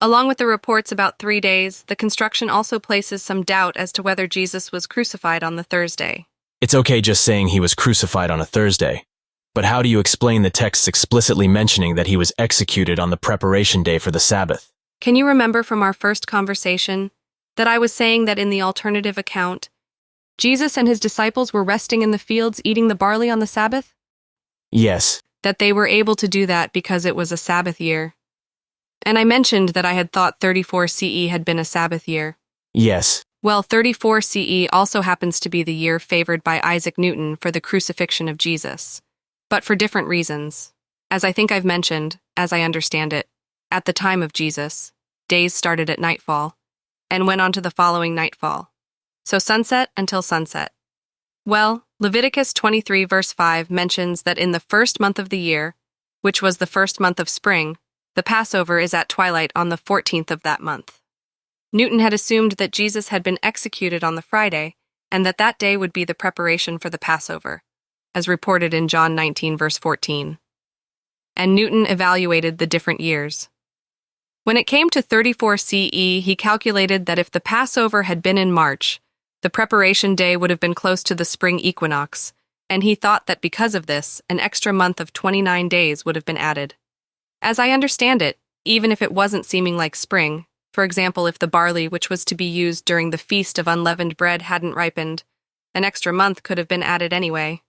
Along with the reports about 3 days, the construction also places some doubt as to whether Jesus was crucified on the Thursday. It's okay just saying he was crucified on a Thursday. But how do you explain the texts explicitly mentioning that he was executed on the preparation day for the Sabbath? Can you remember from our first conversation that I was saying that in the alternative account, Jesus and his disciples were resting in the fields eating the barley on the Sabbath? Yes. That they were able to do that because it was a Sabbath year. And I mentioned that I had thought 34 CE had been a Sabbath year. Yes. Well, 34 CE also happens to be the year favored by Isaac Newton for the crucifixion of Jesus, but for different reasons. As I think I've mentioned, as I understand it, at the time of Jesus, days started at nightfall and went on to the following nightfall. So sunset until sunset. Well, Leviticus 23 verse 5 mentions that in the first month of the year, which was the first month of spring, the Passover is at twilight on the 14th of that month. Newton had assumed that Jesus had been executed on the Friday, and that that day would be the preparation for the Passover, as reported in John 19 verse 14. And Newton evaluated the different years. When it came to 34 CE, he calculated that if the Passover had been in March, the preparation day would have been close to the spring equinox, and he thought that because of this, an extra month of 29 days would have been added. As I understand it, even if it wasn't seeming like spring, for example, if the barley which was to be used during the Feast of Unleavened Bread hadn't ripened, an extra month could have been added anyway.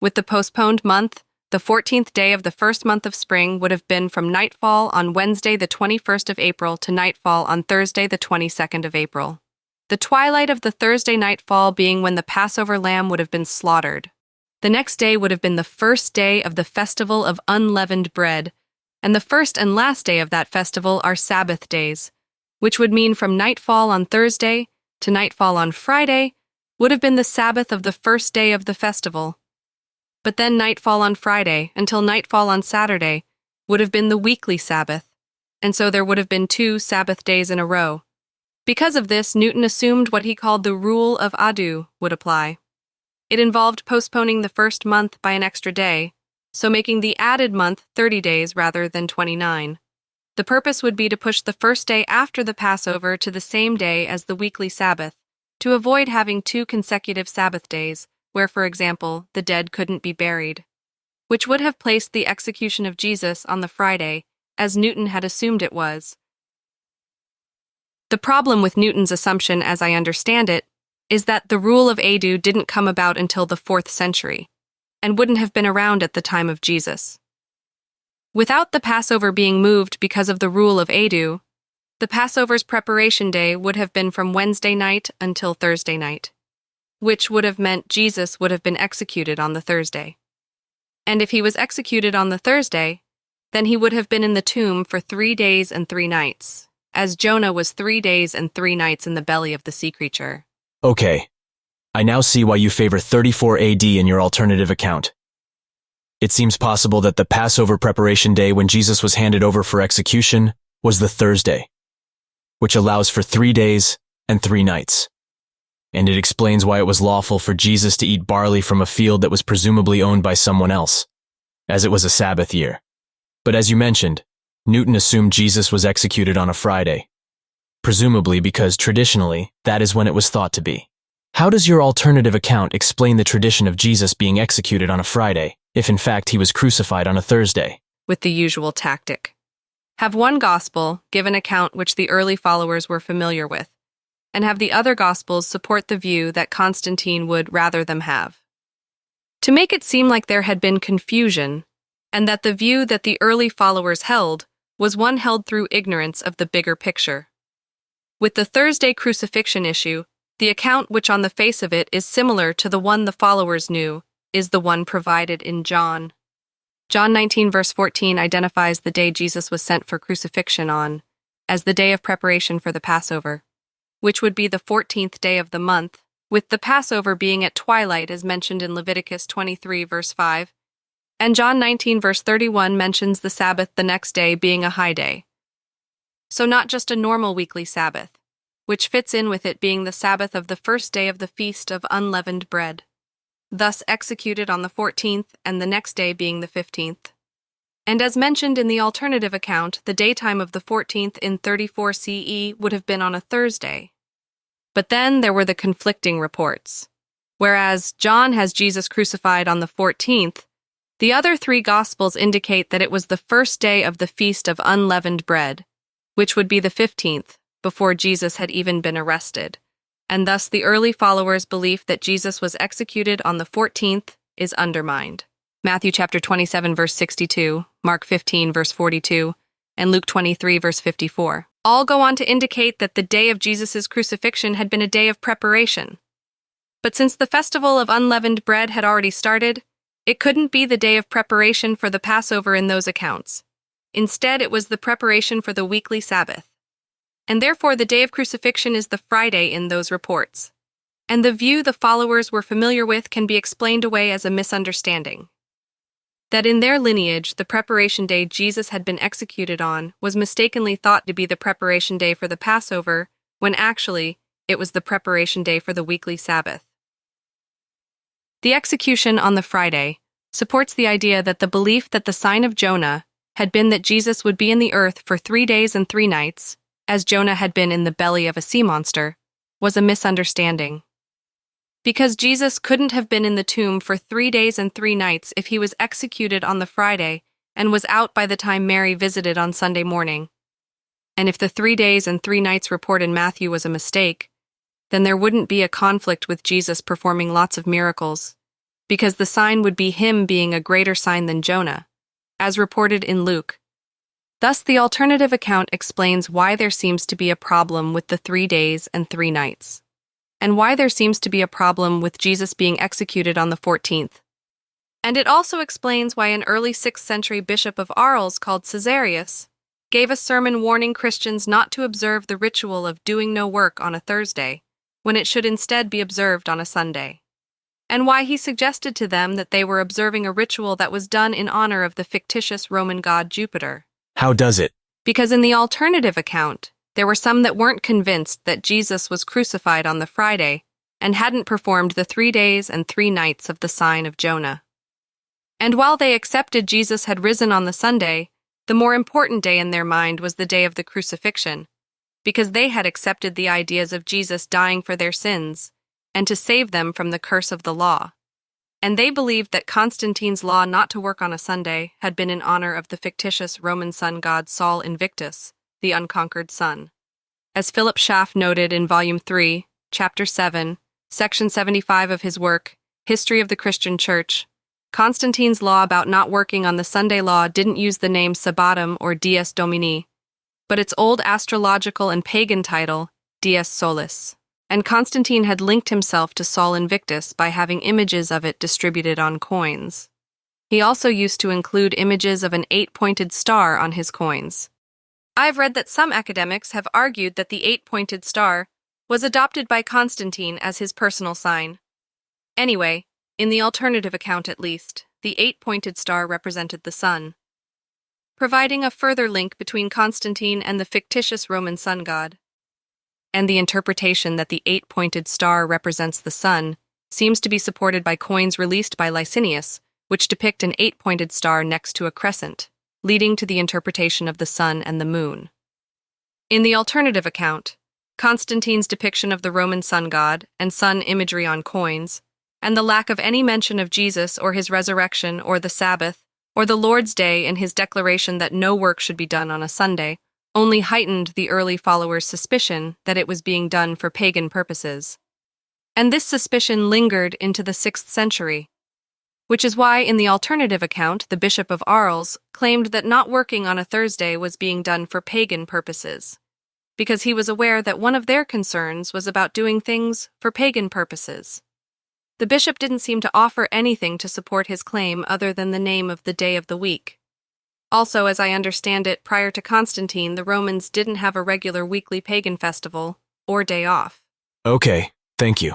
With the postponed month, the 14th day of the first month of spring would have been from nightfall on Wednesday the 21st of April to nightfall on Thursday the 22nd of April. The twilight of the Thursday nightfall being when the Passover lamb would have been slaughtered. The next day would have been the first day of the festival of unleavened bread, and the first and last day of that festival are Sabbath days, which would mean from nightfall on Thursday to nightfall on Friday would have been the Sabbath of the first day of the festival. But then nightfall on Friday until nightfall on Saturday would have been the weekly Sabbath, and so there would have been 2 Sabbath days in a row. Because of this, Newton assumed what he called the rule of adu would apply. It involved postponing the first month by an extra day, so making the added month 30 days rather than 29. The purpose would be to push the first day after the Passover to the same day as the weekly Sabbath, to avoid having 2 consecutive Sabbath days, where, for example, the dead couldn't be buried, which would have placed the execution of Jesus on the Friday, as Newton had assumed it was. The problem with Newton's assumption, as I understand it, is that the rule of adu didn't come about until the 4th century, and wouldn't have been around at the time of Jesus. Without the Passover being moved because of the rule of adu, The Passover's preparation day would have been from Wednesday night until Thursday night, which would have meant Jesus would have been executed on the Thursday. And if he was executed on the Thursday, then he would have been in the tomb for 3 days and 3 nights, as Jonah was 3 days and 3 nights in the belly of the sea creature. Okay, I now see why you favor 34 AD in your alternative account. It seems possible that the Passover preparation day when Jesus was handed over for execution was the Thursday, which allows for 3 days and 3 nights. And it explains why it was lawful for Jesus to eat barley from a field that was presumably owned by someone else, as it was a Sabbath year. But as you mentioned, Newton assumed Jesus was executed on a Friday, presumably because traditionally that is when it was thought to be. How does your alternative account explain the tradition of Jesus being executed on a Friday, if in fact he was crucified on a Thursday? With the usual tactic. Have one gospel give an account which the early followers were familiar with, and have the other gospels support the view that Constantine would rather them have. To make it seem like there had been confusion, and that the view that the early followers held was one held through ignorance of the bigger picture. With the Thursday crucifixion issue, the account which on the face of it is similar to the one the followers knew is the one provided in John. John 19 verse 14 identifies the day Jesus was sent for crucifixion on as the day of preparation for the Passover, which would be the 14th day of the month, with the Passover being at twilight as mentioned in Leviticus 23 verse 5, and John 19 verse 31 mentions the Sabbath the next day being a high day. So not just a normal weekly Sabbath, which fits in with it being the Sabbath of the first day of the Feast of Unleavened Bread, thus executed on the 14th and the next day being the 15th. And as mentioned in the alternative account, the daytime of the 14th in 34 CE would have been on a Thursday. But then there were the conflicting reports. Whereas John has Jesus crucified on the 14th, the other 3 Gospels indicate that it was the first day of the Feast of Unleavened Bread, which would be the 15th, before Jesus had even been arrested, and thus the early followers' belief that Jesus was executed on the 14th is undermined. Matthew chapter 27 verse 62, Mark 15 verse 42, and Luke 23 verse 54 all go on to indicate that the day of Jesus' crucifixion had been a day of preparation. But since the festival of unleavened bread had already started, it couldn't be the day of preparation for the Passover in those accounts. Instead, it was the preparation for the weekly Sabbath. And therefore the day of crucifixion is the Friday in those reports. And the view the followers were familiar with can be explained away as a misunderstanding. That in their lineage, the preparation day Jesus had been executed on was mistakenly thought to be the preparation day for the Passover, when actually it was the preparation day for the weekly Sabbath. The execution on the Friday supports the idea that the belief that the sign of Jonah had been that Jesus would be in the earth for 3 days and 3 nights, as Jonah had been in the belly of a sea monster, was a misunderstanding. Because Jesus couldn't have been in the tomb for 3 days and 3 nights if he was executed on the Friday and was out by the time Mary visited on Sunday morning. And if the 3 days and 3 nights report in Matthew was a mistake, then there wouldn't be a conflict with Jesus performing lots of miracles, because the sign would be him being a greater sign than Jonah, as reported in Luke. Thus, the alternative account explains why there seems to be a problem with the 3 days and 3 nights, and why there seems to be a problem with Jesus being executed on the 14th. And it also explains why an early 6th century bishop of Arles called Caesarius gave a sermon warning Christians not to observe the ritual of doing no work on a Thursday, when it should instead be observed on a Sunday, and why he suggested to them that they were observing a ritual that was done in honor of the fictitious Roman god Jupiter. How does it? Because in the alternative account, there were some that weren't convinced that Jesus was crucified on the Friday and hadn't performed the 3 days and 3 nights of the sign of Jonah. And while they accepted Jesus had risen on the Sunday, the more important day in their mind was the day of the crucifixion, because they had accepted the ideas of Jesus dying for their sins and to save them from the curse of the law. And they believed that Constantine's law not to work on a Sunday had been in honor of the fictitious Roman sun god Sol Invictus, the unconquered sun. As Philip Schaff noted in Volume 3, Chapter 7, Section 75 of his work, History of the Christian Church, Constantine's law about not working on the Sunday law didn't use the name Sabbatum or Dies Domini, but its old astrological and pagan title, Dies Solis, and Constantine had linked himself to Sol Invictus by having images of it distributed on coins. He also used to include images of an 8-pointed star on his coins. I've read that some academics have argued that the 8-pointed star was adopted by Constantine as his personal sign. Anyway, in the alternative account at least, the 8-pointed star represented the sun, providing a further link between Constantine and the fictitious Roman sun god. And the interpretation that the 8-pointed star represents the sun seems to be supported by coins released by Licinius, which depict an 8-pointed star next to a crescent, leading to the interpretation of the sun and the moon. In the alternative account, Constantine's depiction of the Roman sun god and sun imagery on coins, and the lack of any mention of Jesus or his resurrection or the Sabbath or the Lord's Day in his declaration that no work should be done on a Sunday, only heightened the early followers' suspicion that it was being done for pagan purposes. And this suspicion lingered into the 6th century, which is why in the alternative account the Bishop of Arles claimed that not working on a Thursday was being done for pagan purposes, because he was aware that one of their concerns was about doing things for pagan purposes. The bishop didn't seem to offer anything to support his claim other than the name of the day of the week. Also, as I understand it, prior to Constantine, the Romans didn't have a regular weekly pagan festival or day off. Okay, thank you.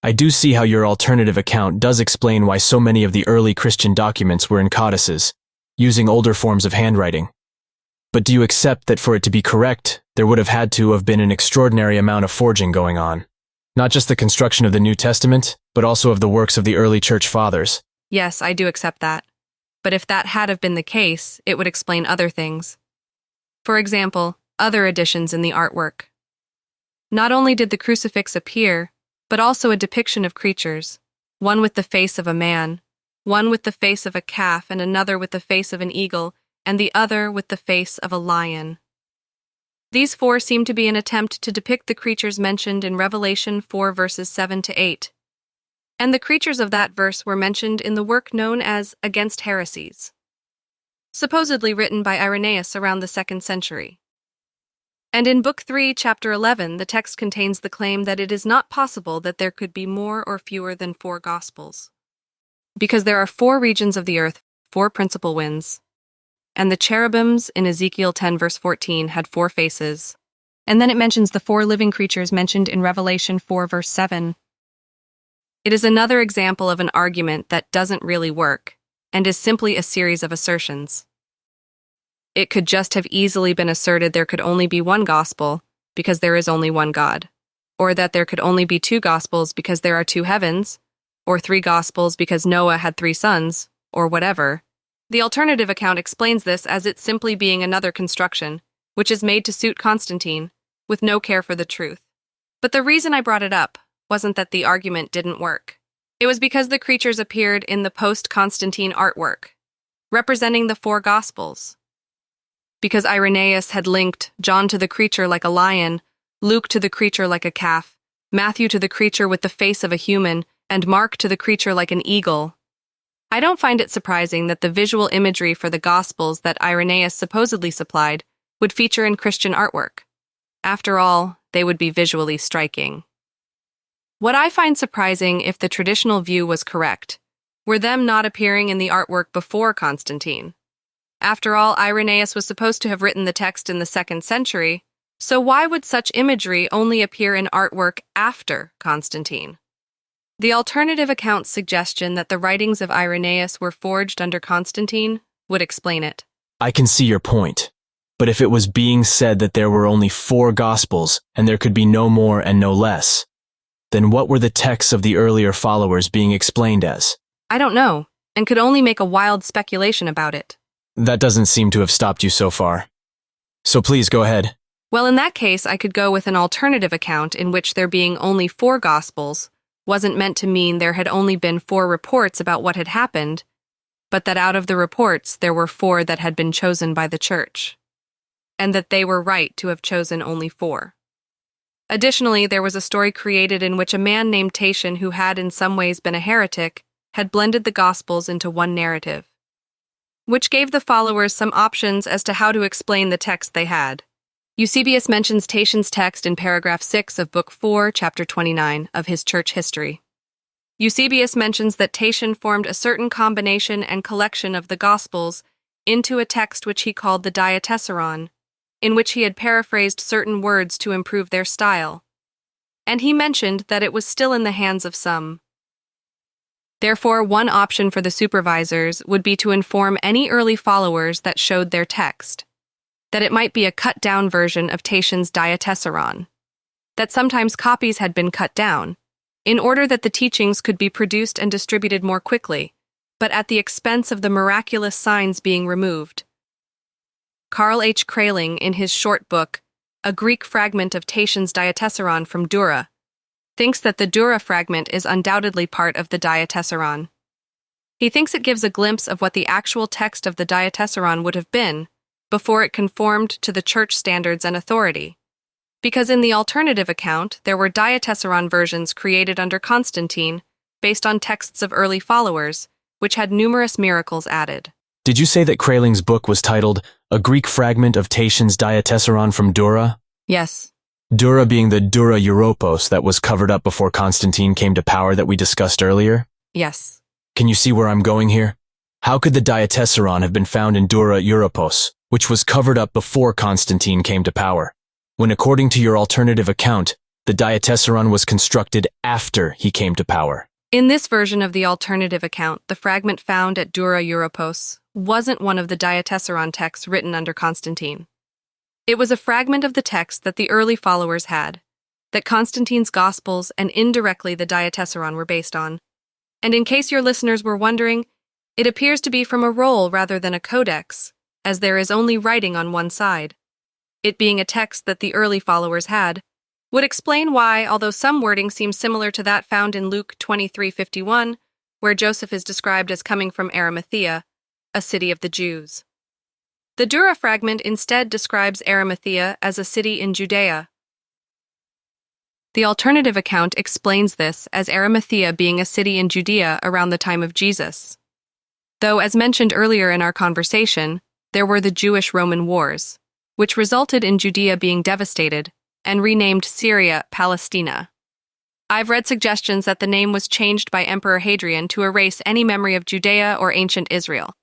I do see how your alternative account does explain why so many of the early Christian documents were in codices, using older forms of handwriting. But do you accept that for it to be correct, there would have had to have been an extraordinary amount of forging going on? Not just the construction of the New Testament, but also of the works of the early church fathers. Yes, I do accept that. But if that had have been the case, it would explain other things. For example, other additions in the artwork. Not only did the crucifix appear, but also a depiction of creatures, one with the face of a man, one with the face of a calf, and another with the face of an eagle, and the other with the face of a lion. These 4 seem to be an attempt to depict the creatures mentioned in Revelation 4 verses 7 to 8. And the creatures of that verse were mentioned in the work known as Against Heresies, supposedly written by Irenaeus around the 2nd century. And in Book 3, Chapter 11, the text contains the claim that it is not possible that there could be more or fewer than 4 Gospels, because there are 4 regions of the earth, 4 principal winds, and the cherubims in Ezekiel 10 verse 14 had 4 faces, and then it mentions the 4 living creatures mentioned in Revelation 4 verse 7. It is another example of an argument that doesn't really work, and is simply a series of assertions. It could just have easily been asserted there could only be 1 gospel, because there is only 1 God, or that there could only be 2 gospels because there are 2 heavens, or 3 gospels because Noah had 3 sons, or whatever. The alternative account explains this as it simply being another construction, which is made to suit Constantine, with no care for the truth. But the reason I brought it up wasn't that the argument didn't work. It was because the creatures appeared in the post-Constantine artwork, representing the 4 Gospels. Because Irenaeus had linked John to the creature like a lion, Luke to the creature like a calf, Matthew to the creature with the face of a human, and Mark to the creature like an eagle. I don't find it surprising that the visual imagery for the Gospels that Irenaeus supposedly supplied would feature in Christian artwork. After all, they would be visually striking. What I find surprising, if the traditional view was correct, were them not appearing in the artwork before Constantine. After all, Irenaeus was supposed to have written the text in the 2nd century, so why would such imagery only appear in artwork after Constantine? The alternative account's suggestion that the writings of Irenaeus were forged under Constantine would explain it. I can see your point. But if it was being said that there were only 4 Gospels and there could be no more and no less, then what were the texts of the earlier followers being explained as? I don't know, and could only make a wild speculation about it. That doesn't seem to have stopped you so far. So please go ahead. Well, in that case, I could go with an alternative account in which there being only 4 Gospels wasn't meant to mean there had only been 4 reports about what had happened, but that out of the reports there were 4 that had been chosen by the church, and that they were right to have chosen only 4. Additionally, there was a story created in which a man named Tatian, who had in some ways been a heretic, had blended the Gospels into one narrative, which gave the followers some options as to how to explain the text they had. Eusebius mentions Tatian's text in paragraph 6 of Book 4, chapter 29 of his church history. Eusebius mentions that Tatian formed a certain combination and collection of the Gospels into a text which he called the Diatessaron, in which he had paraphrased certain words to improve their style, and he mentioned that it was still in the hands of some. Therefore, one option for the supervisors would be to inform any early followers that showed their text that it might be a cut-down version of Tatian's Diatessaron, that sometimes copies had been cut down, in order that the teachings could be produced and distributed more quickly, but at the expense of the miraculous signs being removed. Carl H. Kraling, in his short book, A Greek Fragment of Tatian's Diatessaron from Dura, thinks that the Dura fragment is undoubtedly part of the Diatessaron. He thinks it gives a glimpse of what the actual text of the Diatessaron would have been before it conformed to the church standards and authority, because in the alternative account there were Diatessaron versions created under Constantine based on texts of early followers, which had numerous miracles added. Did you say that Kraling's book was titled A Greek Fragment of Tatian's Diatessaron from Dura? Yes. Dura being the Dura Europos that was covered up before Constantine came to power that we discussed earlier? Yes. Can you see where I'm going here? How could the Diatessaron have been found in Dura Europos, which was covered up before Constantine came to power, when according to your alternative account, the Diatessaron was constructed after he came to power? In this version of the alternative account, the fragment found at Dura Europos wasn't one of the Diatessaron texts written under Constantine. It was a fragment of the text that the early followers had, that Constantine's Gospels and indirectly the Diatessaron were based on. And in case your listeners were wondering, it appears to be from a roll rather than a codex, as there is only writing on one side. It being a text that the early followers had, would explain why, although some wording seems similar to that found in Luke 23:51, where Joseph is described as coming from Arimathea, a city of the Jews. The Dura fragment instead describes Arimathea as a city in Judea. The alternative account explains this as Arimathea being a city in Judea around the time of Jesus. Though, as mentioned earlier in our conversation, there were the Jewish-Roman wars, which resulted in Judea being devastated and renamed Syria Palestina. I've read suggestions that the name was changed by Emperor Hadrian to erase any memory of Judea or ancient Israel.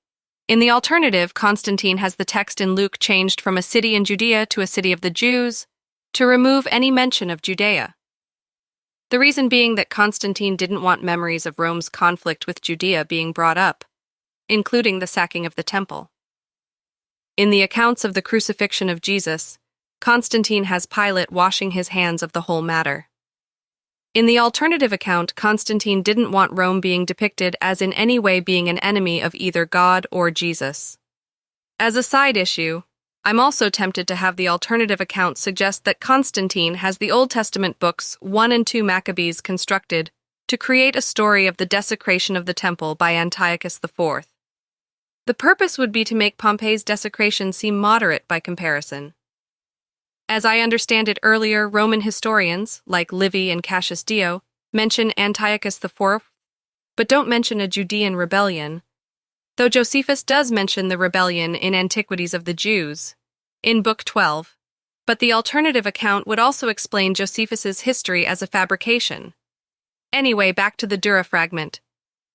In the alternative, Constantine has the text in Luke changed from a city in Judea to a city of the Jews to remove any mention of Judea. The reason being that Constantine didn't want memories of Rome's conflict with Judea being brought up, including the sacking of the temple. In the accounts of the crucifixion of Jesus, Constantine has Pilate washing his hands of the whole matter. In the alternative account, Constantine didn't want Rome being depicted as in any way being an enemy of either God or Jesus. As a side issue, I'm also tempted to have the alternative account suggest that Constantine has the Old Testament books 1 and 2 Maccabees constructed to create a story of the desecration of the temple by Antiochus IV. The purpose would be to make Pompey's desecration seem moderate by comparison. As I understand it earlier, Roman historians, like Livy and Cassius Dio, mention Antiochus IV, but don't mention a Judean rebellion, though Josephus does mention the rebellion in Antiquities of the Jews, in Book 12, but the alternative account would also explain Josephus's history as a fabrication. Anyway, back to the Dura fragment.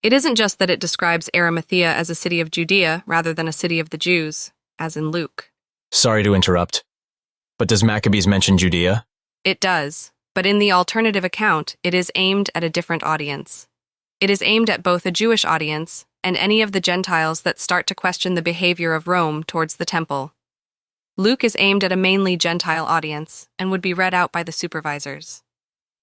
It isn't just that it describes Arimathea as a city of Judea rather than a city of the Jews, as in Luke. Sorry to interrupt, but does Maccabees mention Judea? It does, but in the alternative account, it is aimed at a different audience. It is aimed at both a Jewish audience and any of the Gentiles that start to question the behavior of Rome towards the temple. Luke is aimed at a mainly Gentile audience and would be read out by the supervisors.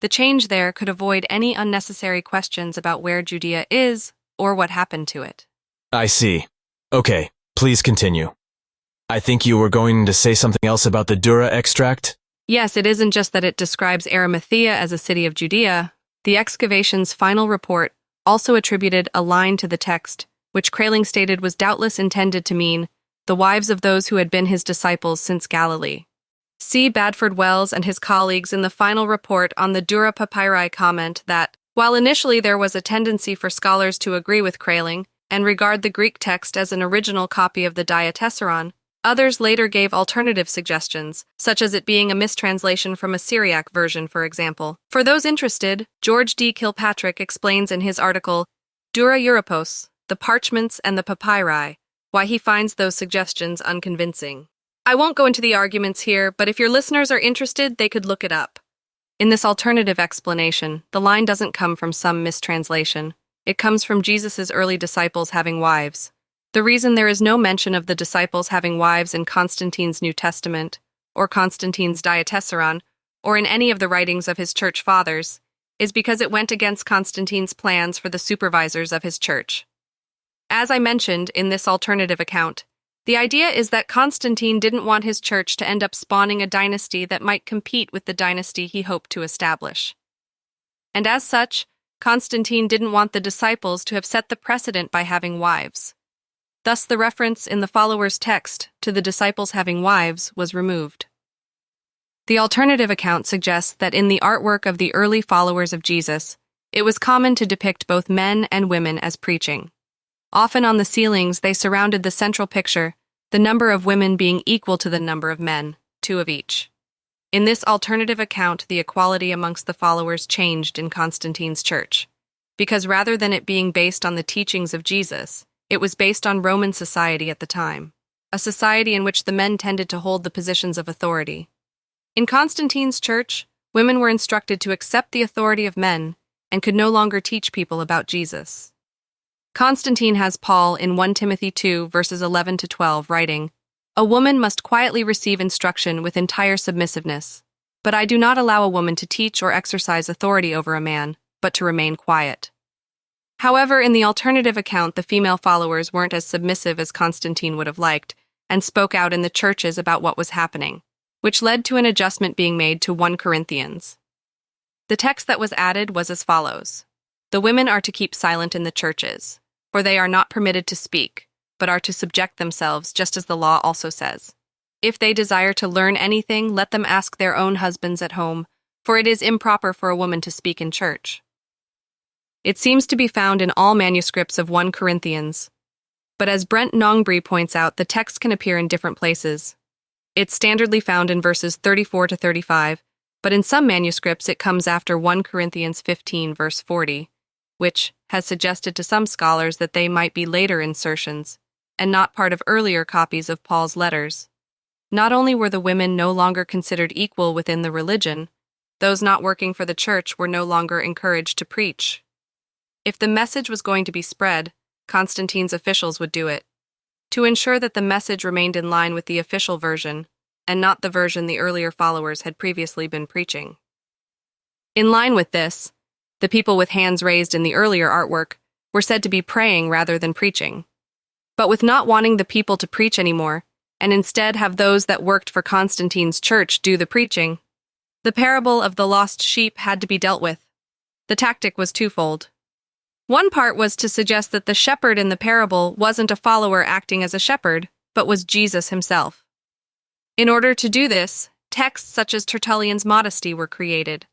The change there could avoid any unnecessary questions about where Judea is or what happened to it. I see. Okay, please continue. I think you were going to say something else about the Dura extract? Yes, it isn't just that it describes Arimathea as a city of Judea. The excavation's final report also attributed a line to the text, which Kraling stated was doubtless intended to mean the wives of those who had been his disciples since Galilee. C. Badford Wells and his colleagues in the final report on the Dura Papyri comment that, while initially there was a tendency for scholars to agree with Kraling and regard the Greek text as an original copy of the Diatessaron, Others later gave alternative suggestions, such as it being a mistranslation from a Syriac version, for example. For those interested, George D. Kilpatrick explains in his article, Dura Europos, the Parchments and the Papyri, why he finds those suggestions unconvincing. I won't go into the arguments here, but if your listeners are interested, they could look it up. In this alternative explanation, the line doesn't come from some mistranslation. It comes from Jesus' early disciples having wives. The reason there is no mention of the disciples having wives in Constantine's New Testament, or Constantine's Diatessaron, or in any of the writings of his church fathers, is because it went against Constantine's plans for the supervisors of his church. As I mentioned in this alternative account, the idea is that Constantine didn't want his church to end up spawning a dynasty that might compete with the dynasty he hoped to establish. And as such, Constantine didn't want the disciples to have set the precedent by having wives. Thus, the reference in the followers' text to the disciples having wives was removed. The alternative account suggests that in the artwork of the early followers of Jesus, it was common to depict both men and women as preaching. Often on the ceilings, they surrounded the central picture, the number of women being equal to the number of men, 2 of each. In this alternative account, the equality amongst the followers changed in Constantine's church, because rather than it being based on the teachings of Jesus, it was based on Roman society at the time, a society in which the men tended to hold the positions of authority. In Constantine's church, women were instructed to accept the authority of men and could no longer teach people about Jesus. Constantine has Paul in 1 Timothy 2 verses 11 to 12 writing, "A woman must quietly receive instruction with entire submissiveness, but I do not allow a woman to teach or exercise authority over a man, but to remain quiet." However, in the alternative account, the female followers weren't as submissive as Constantine would have liked and spoke out in the churches about what was happening, which led to an adjustment being made to 1 Corinthians. The text that was added was as follows. The women are to keep silent in the churches, for they are not permitted to speak, but are to subject themselves, just as the law also says. If they desire to learn anything, let them ask their own husbands at home, for it is improper for a woman to speak in church. It seems to be found in all manuscripts of 1 Corinthians, but as Brent Nongbre points out, the text can appear in different places. It's standardly found in verses 34 to 35, but in some manuscripts it comes after 1 Corinthians 15 verse 40, which has suggested to some scholars that they might be later insertions, and not part of earlier copies of Paul's letters. Not only were the women no longer considered equal within the religion, those not working for the church were no longer encouraged to preach. If the message was going to be spread, Constantine's officials would do it, to ensure that the message remained in line with the official version, and not the version the earlier followers had previously been preaching. In line with this, the people with hands raised in the earlier artwork were said to be praying rather than preaching. But with not wanting the people to preach anymore, and instead have those that worked for Constantine's church do the preaching, the parable of the lost sheep had to be dealt with. The tactic was twofold. One part was to suggest that the shepherd in the parable wasn't a follower acting as a shepherd, but was Jesus himself. In order to do this, texts such as Tertullian's Modesty were created.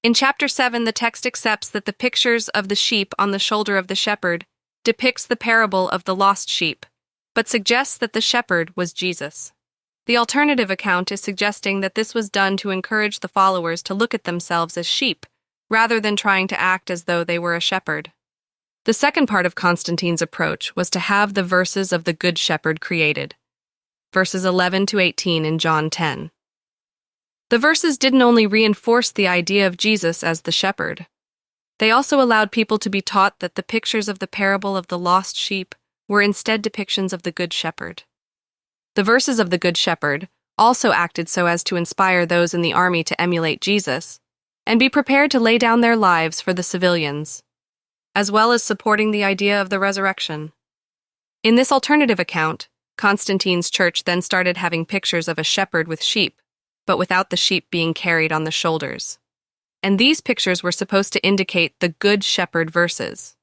In chapter 7, the text accepts that the pictures of the sheep on the shoulder of the shepherd depicts the parable of the lost sheep, but suggests that the shepherd was Jesus. The alternative account is suggesting that this was done to encourage the followers to look at themselves as sheep, rather than trying to act as though they were a shepherd. The second part of Constantine's approach was to have the verses of the Good Shepherd created, verses 11 to 18 in John 10. The verses didn't only reinforce the idea of Jesus as the shepherd, they also allowed people to be taught that the pictures of the parable of the lost sheep were instead depictions of the Good Shepherd. The verses of the Good Shepherd also acted so as to inspire those in the army to emulate Jesus and be prepared to lay down their lives for the civilians, as well as supporting the idea of the resurrection. In this alternative account, Constantine's church then started having pictures of a shepherd with sheep, but without the sheep being carried on the shoulders. And these pictures were supposed to indicate the Good Shepherd verses.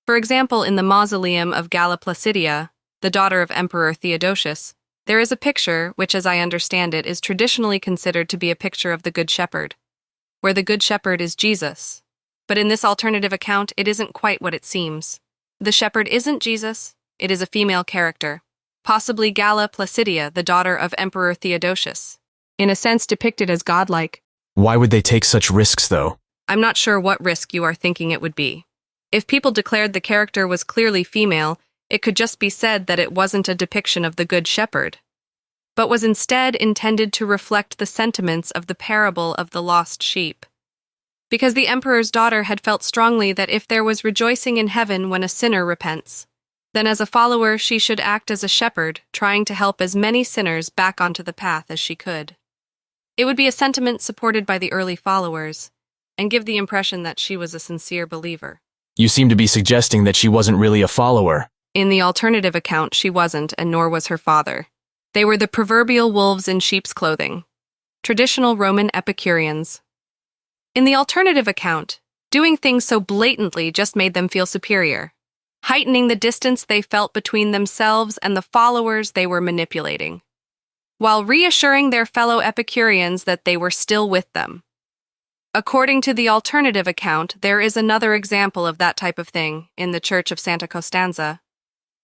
For example, in the mausoleum of Galla Placidia, the daughter of Emperor Theodosius, there is a picture, which as I understand it, is traditionally considered to be a picture of the Good Shepherd, where the Good Shepherd is Jesus. But in this alternative account, it isn't quite what it seems. The shepherd isn't Jesus, it is a female character. possibly Galla Placidia, the daughter of Emperor Theodosius, in a sense depicted as godlike. Why would they take such risks, though? I'm not sure what risk you are thinking it would be. If people declared the character was clearly female, it could just be said that it wasn't a depiction of the Good Shepherd, but was instead intended to reflect the sentiments of the parable of the lost sheep. Because the emperor's daughter had felt strongly that if there was rejoicing in heaven when a sinner repents, then as a follower she should act as a shepherd, trying to help as many sinners back onto the path as she could. It would be a sentiment supported by the early followers, and give the impression that she was a sincere believer. You seem to be suggesting that she wasn't really a follower. In the alternative account, she wasn't, and nor was her father. They were the proverbial wolves in sheep's clothing, traditional Roman Epicureans. In the alternative account, doing things so blatantly just made them feel superior, heightening the distance they felt between themselves and the followers they were manipulating, while reassuring their fellow Epicureans that they were still with them. According to the alternative account, there is another example of that type of thing in the Church of Santa Costanza,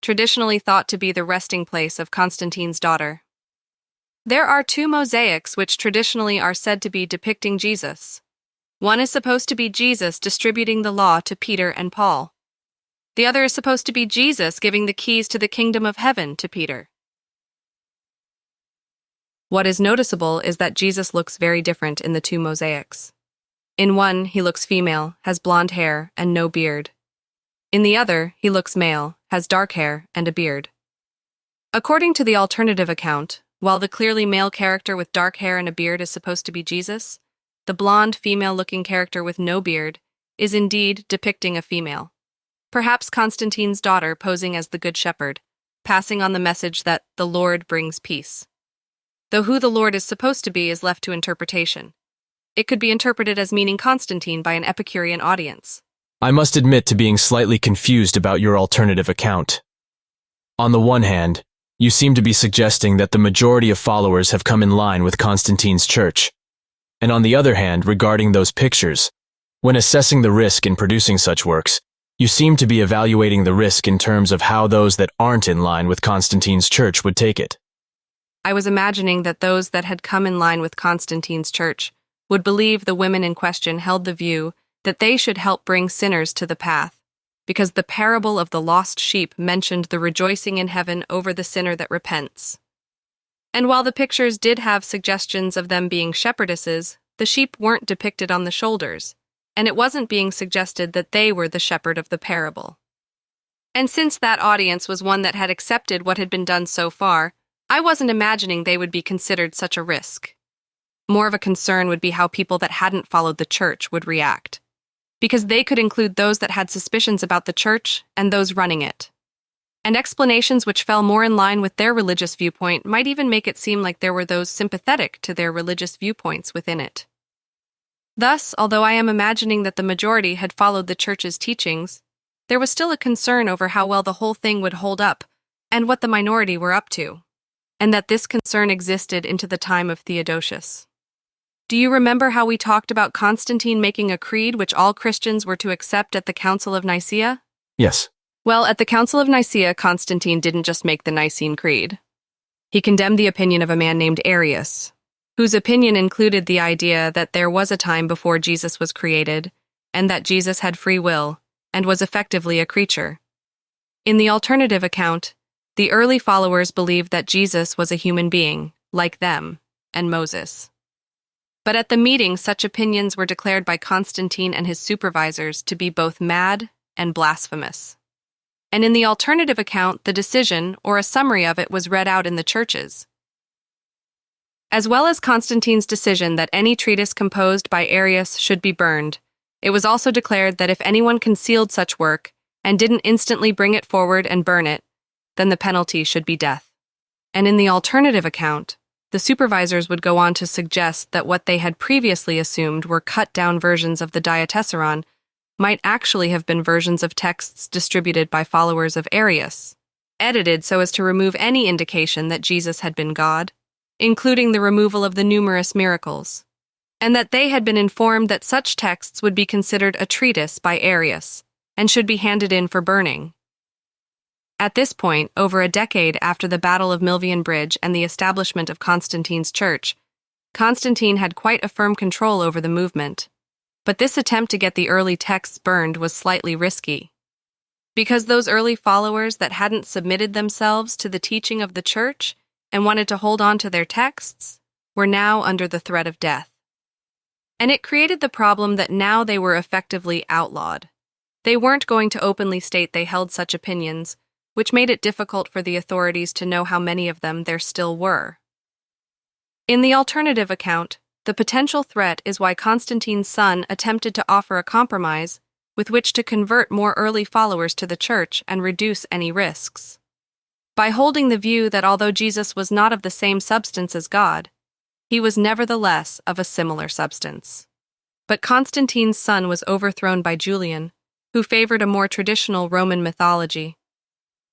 traditionally thought to be the resting place of Constantine's daughter. There are two mosaics which traditionally are said to be depicting Jesus. One is supposed to be Jesus distributing the law to Peter and Paul. The other is supposed to be Jesus giving the keys to the kingdom of heaven to Peter. What is noticeable is that Jesus looks very different in the two mosaics. In one, he looks female, has blonde hair, and no beard. In the other, he looks male, has dark hair, and a beard. According to the alternative account, while the clearly male character with dark hair and a beard is supposed to be Jesus, the blonde, female-looking character with no beard is indeed depicting a female. Perhaps Constantine's daughter posing as the Good Shepherd, passing on the message that the Lord brings peace. Though who the Lord is supposed to be is left to interpretation. It could be interpreted as meaning Constantine by an Epicurean audience. I must admit to being slightly confused about your alternative account. On the one hand, you seem to be suggesting that the majority of followers have come in line with Constantine's church. And on the other hand, regarding those pictures, when assessing the risk in producing such works, you seem to be evaluating the risk in terms of how those that aren't in line with Constantine's church would take it. I was imagining that those that had come in line with Constantine's church would believe the women in question held the view that they should help bring sinners to the path, because the parable of the lost sheep mentioned the rejoicing in heaven over the sinner that repents. And while the pictures did have suggestions of them being shepherdesses, the sheep weren't depicted on the shoulders, and it wasn't being suggested that they were the shepherd of the parable. And since that audience was one that had accepted what had been done so far, I wasn't imagining they would be considered such a risk. More of a concern would be how people that hadn't followed the church would react, because they could include those that had suspicions about the church and those running it. And explanations which fell more in line with their religious viewpoint might even make it seem like there were those sympathetic to their religious viewpoints within it. Thus, although I am imagining that the majority had followed the church's teachings, there was still a concern over how well the whole thing would hold up and what the minority were up to, and that this concern existed into the time of Theodosius. Do you remember how we talked about Constantine making a creed which all Christians were to accept at the Council of Nicaea? Yes. Well, at the Council of Nicaea, Constantine didn't just make the Nicene Creed. He condemned the opinion of a man named Arius, whose opinion included the idea that there was a time before Jesus was created, and that Jesus had free will, and was effectively a creature. In the alternative account, the early followers believed that Jesus was a human being, like them, and Moses. But at the meeting, such opinions were declared by Constantine and his supervisors to be both mad and blasphemous. And in the alternative account, the decision, or a summary of it, was read out in the churches. As well as Constantine's decision that any treatise composed by Arius should be burned, it was also declared that if anyone concealed such work and didn't instantly bring it forward and burn it, then the penalty should be death. And in the alternative account, the supervisors would go on to suggest that what they had previously assumed were cut-down versions of the Diatessaron might actually have been versions of texts distributed by followers of Arius, edited so as to remove any indication that Jesus had been God, including the removal of the numerous miracles, and that they had been informed that such texts would be considered a treatise by Arius and should be handed in for burning. At this point, over a decade after the Battle of Milvian Bridge and the establishment of Constantine's church, Constantine had quite a firm control over the movement. But this attempt to get the early texts burned was slightly risky, because those early followers that hadn't submitted themselves to the teaching of the church and wanted to hold on to their texts were now under the threat of death. And it created the problem that now they were effectively outlawed. They weren't going to openly state they held such opinions, which made it difficult for the authorities to know how many of them there still were. In the alternative account, the potential threat is why Constantine's son attempted to offer a compromise with which to convert more early followers to the church and reduce any risks. By holding the view that although Jesus was not of the same substance as God, he was nevertheless of a similar substance. But Constantine's son was overthrown by Julian, who favored a more traditional Roman mythology.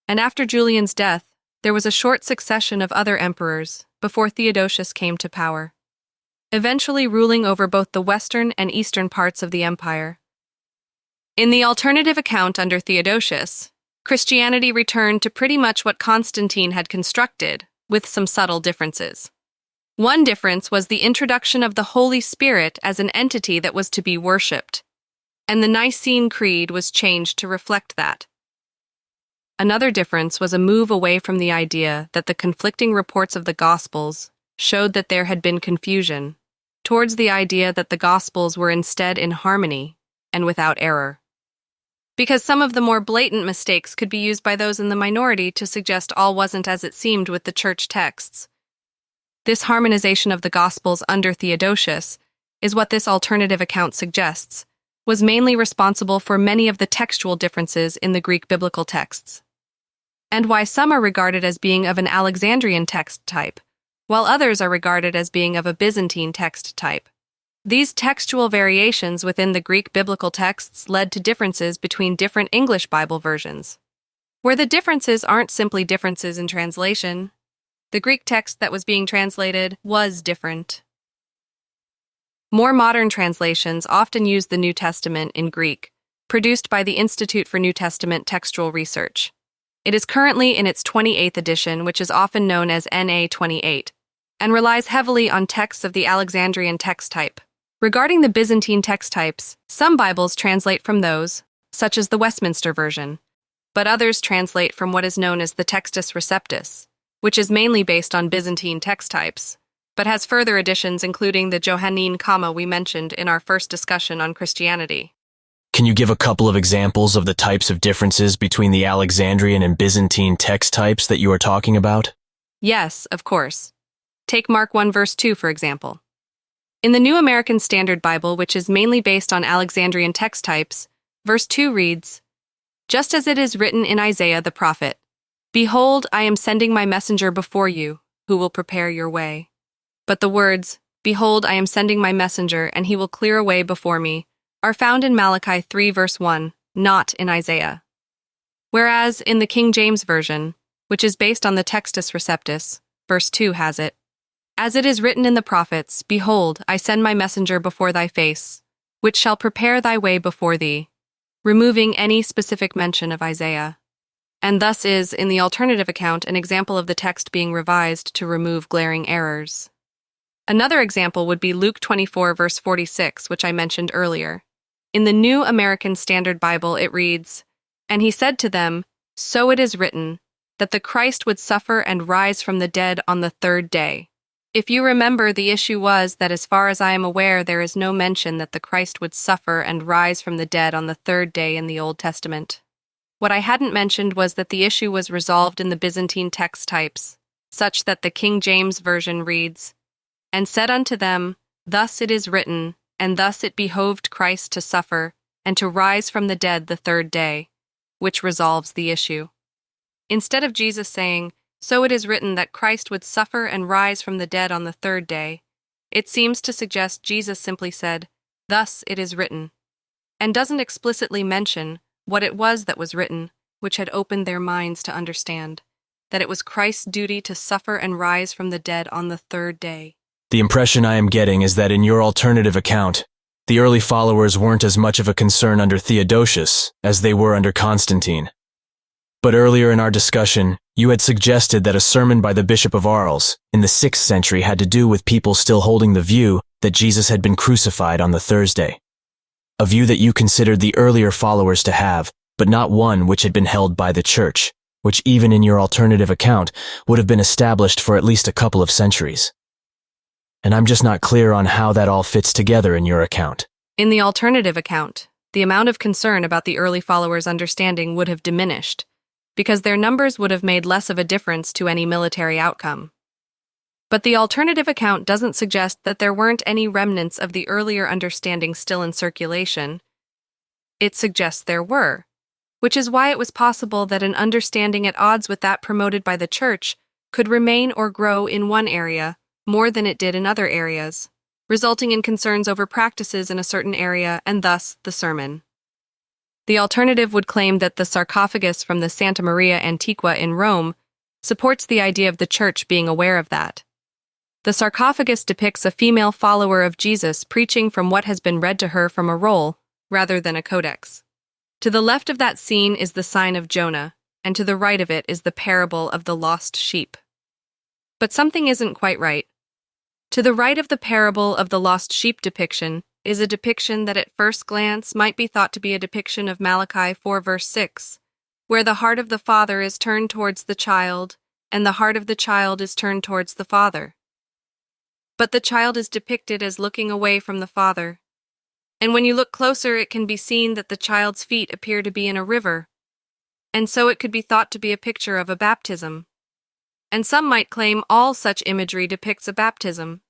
And after Julian's death, there was a short succession of other emperors before Theodosius came to power, eventually ruling over both the western and eastern parts of the empire. In the alternative account under Theodosius, Christianity returned to pretty much what Constantine had constructed, with some subtle differences. One difference was the introduction of the Holy Spirit as an entity that was to be worshipped, and the Nicene Creed was changed to reflect that. Another difference was a move away from the idea that the conflicting reports of the Gospels showed that there had been confusion, towards the idea that the Gospels were instead in harmony and without error. Because some of the more blatant mistakes could be used by those in the minority to suggest all wasn't as it seemed with the church texts. This harmonization of the Gospels under Theodosius is what this alternative account suggests, was mainly responsible for many of the textual differences in the Greek biblical texts, and why some are regarded as being of an Alexandrian text type, while others are regarded as being of a Byzantine text type. These textual variations within the Greek biblical texts led to differences between different English Bible versions, where the differences aren't simply differences in translation. The Greek text that was being translated was different. More modern translations often use the New Testament in Greek, produced by the Institute for New Testament Textual Research. It is currently in its 28th edition, which is often known as NA 28, and relies heavily on texts of the Alexandrian text type. Regarding the Byzantine text types, some Bibles translate from those, such as the Westminster version, but others translate from what is known as the Textus Receptus, which is mainly based on Byzantine text types, but has further additions including the Johannine comma we mentioned in our first discussion on Christianity. Can you give a couple of examples of the types of differences between the Alexandrian and Byzantine text types that you are talking about? Yes, of course. Take Mark 1 verse 2, for example. In the New American Standard Bible, which is mainly based on Alexandrian text types, verse 2 reads, "Just as it is written in Isaiah the prophet, Behold, I am sending my messenger before you, who will prepare your way." But the words, "Behold, I am sending my messenger, and he will clear a way before me," are found in Malachi 3 verse 1, not in Isaiah. Whereas in the King James Version, which is based on the Textus Receptus, verse 2 has it, "As it is written in the prophets, Behold, I send my messenger before thy face, which shall prepare thy way before thee," removing any specific mention of Isaiah. And thus is, in the alternative account, an example of the text being revised to remove glaring errors. Another example would be Luke 24 verse 46, which I mentioned earlier. In the New American Standard Bible, it reads, "And he said to them, So it is written, that the Christ would suffer and rise from the dead on the third day." If you remember, the issue was that as far as I am aware, there is no mention that the Christ would suffer and rise from the dead on the third day in the Old Testament. What I hadn't mentioned was that the issue was resolved in the Byzantine text types, such that the King James Version reads, "And said unto them, Thus it is written, and thus it behoved Christ to suffer, and to rise from the dead the third day," which resolves the issue. Instead of Jesus saying, "So it is written that Christ would suffer and rise from the dead on the third day," it seems to suggest Jesus simply said, "Thus it is written," and doesn't explicitly mention what it was that was written, which had opened their minds to understand that it was Christ's duty to suffer and rise from the dead on the third day. The impression I am getting is that in your alternative account, the early followers weren't as much of a concern under Theodosius as they were under Constantine. But earlier in our discussion, you had suggested that a sermon by the Bishop of Arles in the 6th century had to do with people still holding the view that Jesus had been crucified on the Thursday. A view that you considered the earlier followers to have, but not one which had been held by the Church, which even in your alternative account would have been established for at least a couple of centuries. And I'm just not clear on how that all fits together in your account. In the alternative account, the amount of concern about the early followers' understanding would have diminished, because their numbers would have made less of a difference to any military outcome. But the alternative account doesn't suggest that there weren't any remnants of the earlier understanding still in circulation. It suggests there were, which is why it was possible that an understanding at odds with that promoted by the Church could remain or grow in one area more than it did in other areas, resulting in concerns over practices in a certain area and thus the sermon. The alternative would claim that the sarcophagus from the Santa Maria Antiqua in Rome supports the idea of the Church being aware of that. The sarcophagus depicts a female follower of Jesus preaching from what has been read to her from a roll, rather than a codex. To the left of that scene is the sign of Jonah, and to the right of it is the parable of the lost sheep. But something isn't quite right. To the right of the parable of the lost sheep depiction is a depiction that at first glance might be thought to be a depiction of Malachi 4 verse 6, where the heart of the father is turned towards the child, and the heart of the child is turned towards the father. But the child is depicted as looking away from the father. And when you look closer, it can be seen that the child's feet appear to be in a river, and so it could be thought to be a picture of a baptism. And some might claim all such imagery depicts a baptism.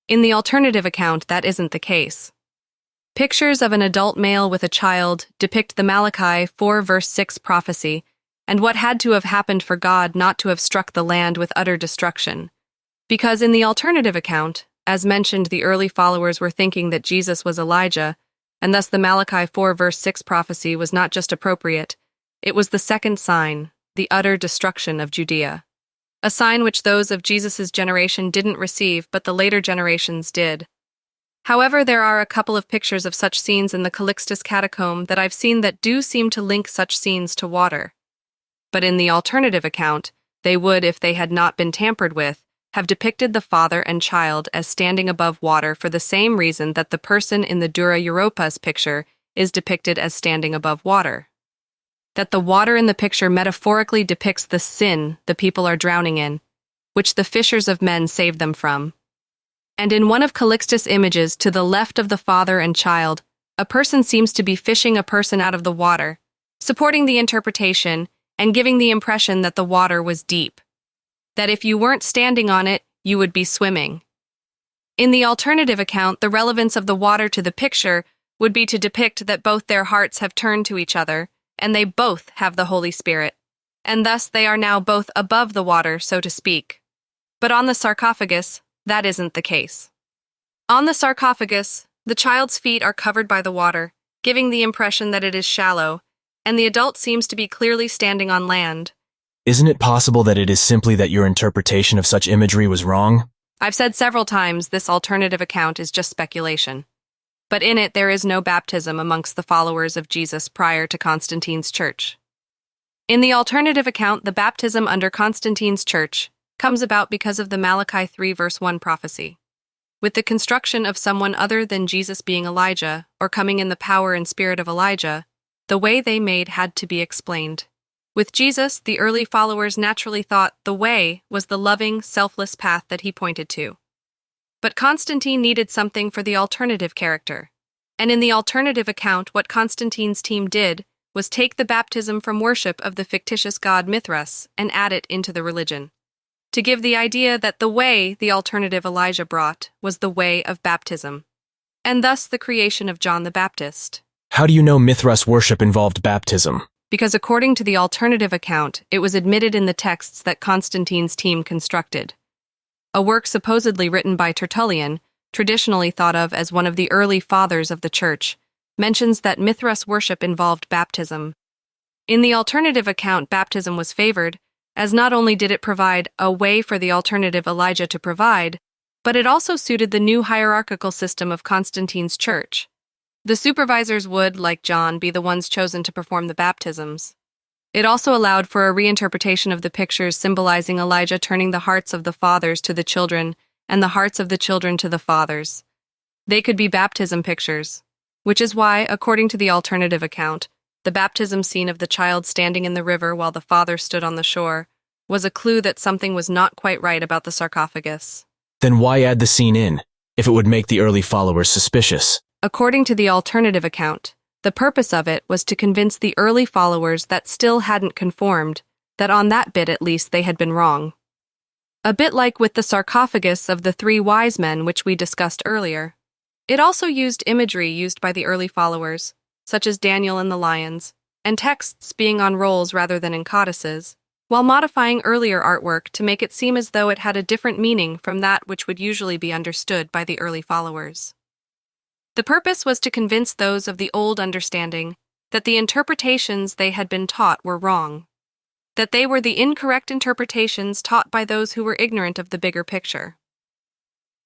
In the alternative account, that isn't the case. Pictures of an adult male with a child depict the Malachi 4 verse 6 prophecy, and what had to have happened for God not to have struck the land with utter destruction. Because in the alternative account, as mentioned, the early followers were thinking that Jesus was Elijah, and thus the Malachi 4 verse 6 prophecy was not just appropriate, it was the second sign, the utter destruction of Judea. A sign which those of Jesus' generation didn't receive, but the later generations did. However, there are a couple of pictures of such scenes in the Calixtus catacomb that I've seen that do seem to link such scenes to water. But in the alternative account, they would, if they had not been tampered with, have depicted the father and child as standing above water for the same reason that the person in the Dura Europa's picture is depicted as standing above water. That the water in the picture metaphorically depicts the sin the people are drowning in, which the fishers of men saved them from. And in one of Calixtus' images to the left of the father and child, a person seems to be fishing a person out of the water, supporting the interpretation and giving the impression that the water was deep. That if you weren't standing on it, you would be swimming. In the alternative account, the relevance of the water to the picture would be to depict that both their hearts have turned to each other, and they both have the Holy Spirit, and thus they are now both above the water, so to speak. But on the sarcophagus, that isn't the case. On the sarcophagus, the child's feet are covered by the water, giving the impression that it is shallow, and the adult seems to be clearly standing on land. Isn't it possible that it is simply that your interpretation of such imagery was wrong? I've said several times this alternative account is just speculation. But in it there is no baptism amongst the followers of Jesus prior to Constantine's church. In the alternative account, the baptism under Constantine's church comes about because of the Malachi 3 verse 1 prophecy. With the construction of someone other than Jesus being Elijah, or coming in the power and spirit of Elijah, the way they made had to be explained. With Jesus, the early followers naturally thought the way was the loving, selfless path that he pointed to. But Constantine needed something for the alternative character. And in the alternative account, what Constantine's team did was take the baptism from worship of the fictitious god Mithras and add it into the religion, to give the idea that the way the alternative Elijah brought was the way of baptism, and thus the creation of John the Baptist. How do you know Mithras worship involved baptism? Because according to the alternative account, it was admitted in the texts that Constantine's team constructed. A work supposedly written by Tertullian, traditionally thought of as one of the early fathers of the Church, mentions that Mithras worship involved baptism. In the alternative account, baptism was favored, as not only did it provide a way for the alternative Elijah to provide, but it also suited the new hierarchical system of Constantine's church. The supervisors would, like John, be the ones chosen to perform the baptisms. It also allowed for a reinterpretation of the pictures symbolizing Elijah turning the hearts of the fathers to the children and the hearts of the children to the fathers. They could be baptism pictures, which is why, according to the alternative account, the baptism scene of the child standing in the river while the father stood on the shore was a clue that something was not quite right about the sarcophagus. Then why add the scene in, if it would make the early followers suspicious? According to the alternative account, the purpose of it was to convince the early followers that still hadn't conformed, that on that bit at least they had been wrong. A bit like with the sarcophagus of the 3 wise men which we discussed earlier. It also used imagery used by the early followers, such as Daniel and the lions, and texts being on rolls rather than in codices, while modifying earlier artwork to make it seem as though it had a different meaning from that which would usually be understood by the early followers. The purpose was to convince those of the old understanding that the interpretations they had been taught were wrong, that they were the incorrect interpretations taught by those who were ignorant of the bigger picture.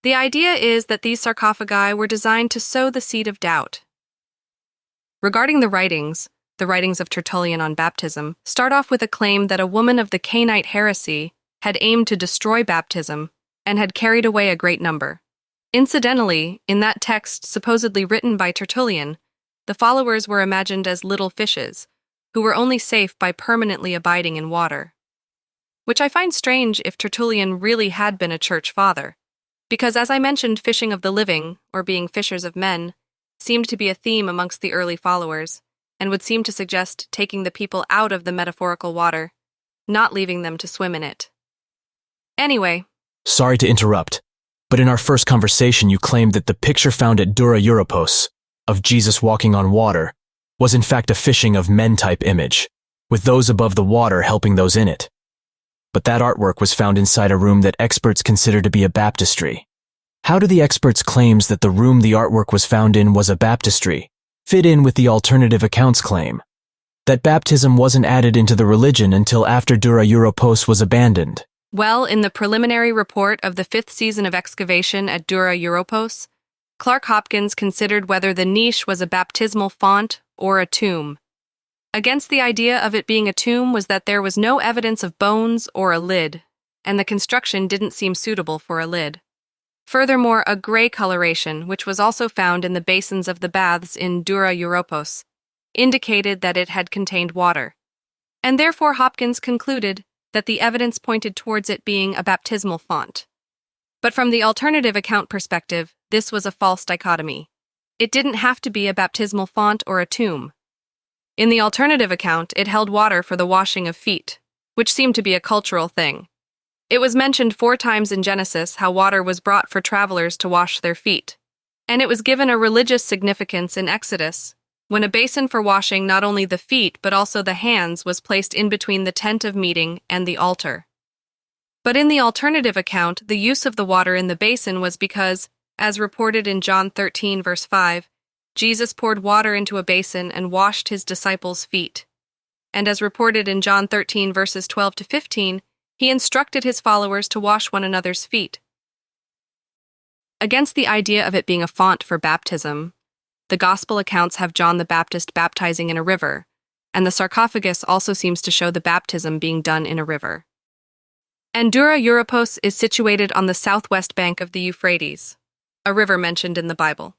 The idea is that these sarcophagi were designed to sow the seed of doubt. Regarding the writings of Tertullian on baptism start off with a claim that a woman of the Cainite heresy had aimed to destroy baptism and had carried away a great number. Incidentally, in that text supposedly written by Tertullian, the followers were imagined as little fishes, who were only safe by permanently abiding in water. Which I find strange if Tertullian really had been a church father, because as I mentioned, fishing of the living, or being fishers of men, seemed to be a theme amongst the early followers, and would seem to suggest taking the people out of the metaphorical water, not leaving them to swim in it. Anyway. Sorry to interrupt, but in our first conversation you claimed that the picture found at Dura Europos, of Jesus walking on water, was in fact a fishing of men type image, with those above the water helping those in it. But that artwork was found inside a room that experts consider to be a baptistry. How do the experts' claims that the room the artwork was found in was a baptistry fit in with the alternative accounts claim that baptism wasn't added into the religion until after Dura Europos was abandoned? Well, in the preliminary report of the 5th season of excavation at Dura Europos, Clark Hopkins considered whether the niche was a baptismal font or a tomb. Against the idea of it being a tomb was that there was no evidence of bones or a lid, and the construction didn't seem suitable for a lid. Furthermore, a gray coloration, which was also found in the basins of the baths in Dura Europos, indicated that it had contained water, and therefore Hopkins concluded that the evidence pointed towards it being a baptismal font. But from the alternative account perspective, this was a false dichotomy. It didn't have to be a baptismal font or a tomb. In the alternative account, it held water for the washing of feet, which seemed to be a cultural thing. It was mentioned 4 times in Genesis how water was brought for travelers to wash their feet, and it was given a religious significance in Exodus, when a basin for washing not only the feet but also the hands was placed in between the tent of meeting and the altar. But in the alternative account, the use of the water in the basin was because, as reported in John 13 verse 5, Jesus poured water into a basin and washed his disciples' feet. And as reported in John 13 verses 12 to 15, he instructed his followers to wash one another's feet. Against the idea of it being a font for baptism, the Gospel accounts have John the Baptist baptizing in a river, and the sarcophagus also seems to show the baptism being done in a river. And Dura Europos is situated on the southwest bank of the Euphrates, a river mentioned in the Bible.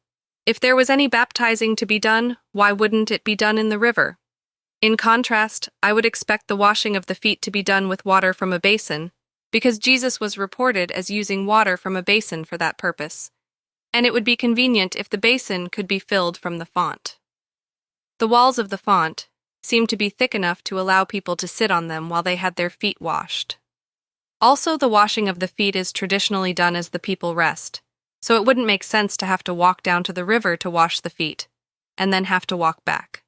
If there was any baptizing to be done, why wouldn't it be done in the river? In contrast, I would expect the washing of the feet to be done with water from a basin, because Jesus was reported as using water from a basin for that purpose, and it would be convenient if the basin could be filled from the font. The walls of the font seemed to be thick enough to allow people to sit on them while they had their feet washed. Also, the washing of the feet is traditionally done as the people rest, so it wouldn't make sense to have to walk down to the river to wash the feet, and then have to walk back.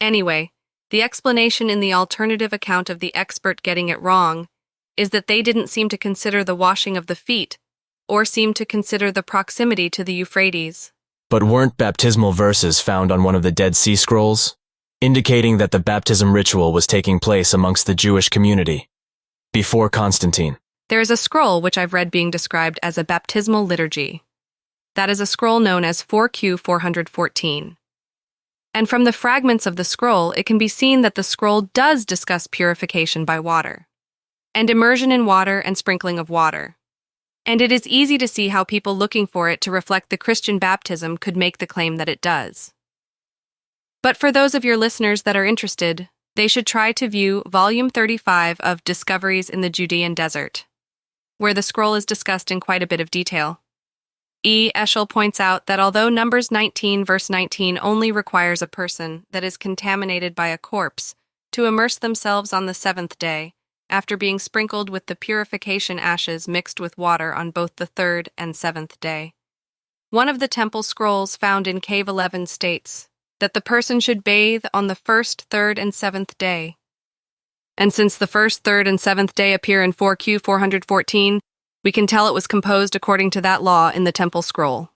Anyway, the explanation in the alternative account of the expert getting it wrong is that they didn't seem to consider the washing of the feet, or seem to consider the proximity to the Euphrates. But weren't baptismal verses found on one of the Dead Sea Scrolls, indicating that the baptism ritual was taking place amongst the Jewish community, before Constantine? There is a scroll which I've read being described as a baptismal liturgy. That is a scroll known as 4Q 414. And from the fragments of the scroll, it can be seen that the scroll does discuss purification by water, and immersion in water and sprinkling of water. And it is easy to see how people looking for it to reflect the Christian baptism could make the claim that it does. But for those of your listeners that are interested, they should try to view Volume 35 of Discoveries in the Judean Desert, where the scroll is discussed in quite a bit of detail. E. Eschel points out that although Numbers 19 verse 19 only requires a person that is contaminated by a corpse to immerse themselves on the seventh day, after being sprinkled with the purification ashes mixed with water on both the third and seventh day. One of the temple scrolls found in Cave 11 states that the person should bathe on the first, third, and seventh day. And since the first, third, and seventh day appear in 4Q 414, we can tell it was composed according to that law in the temple scroll.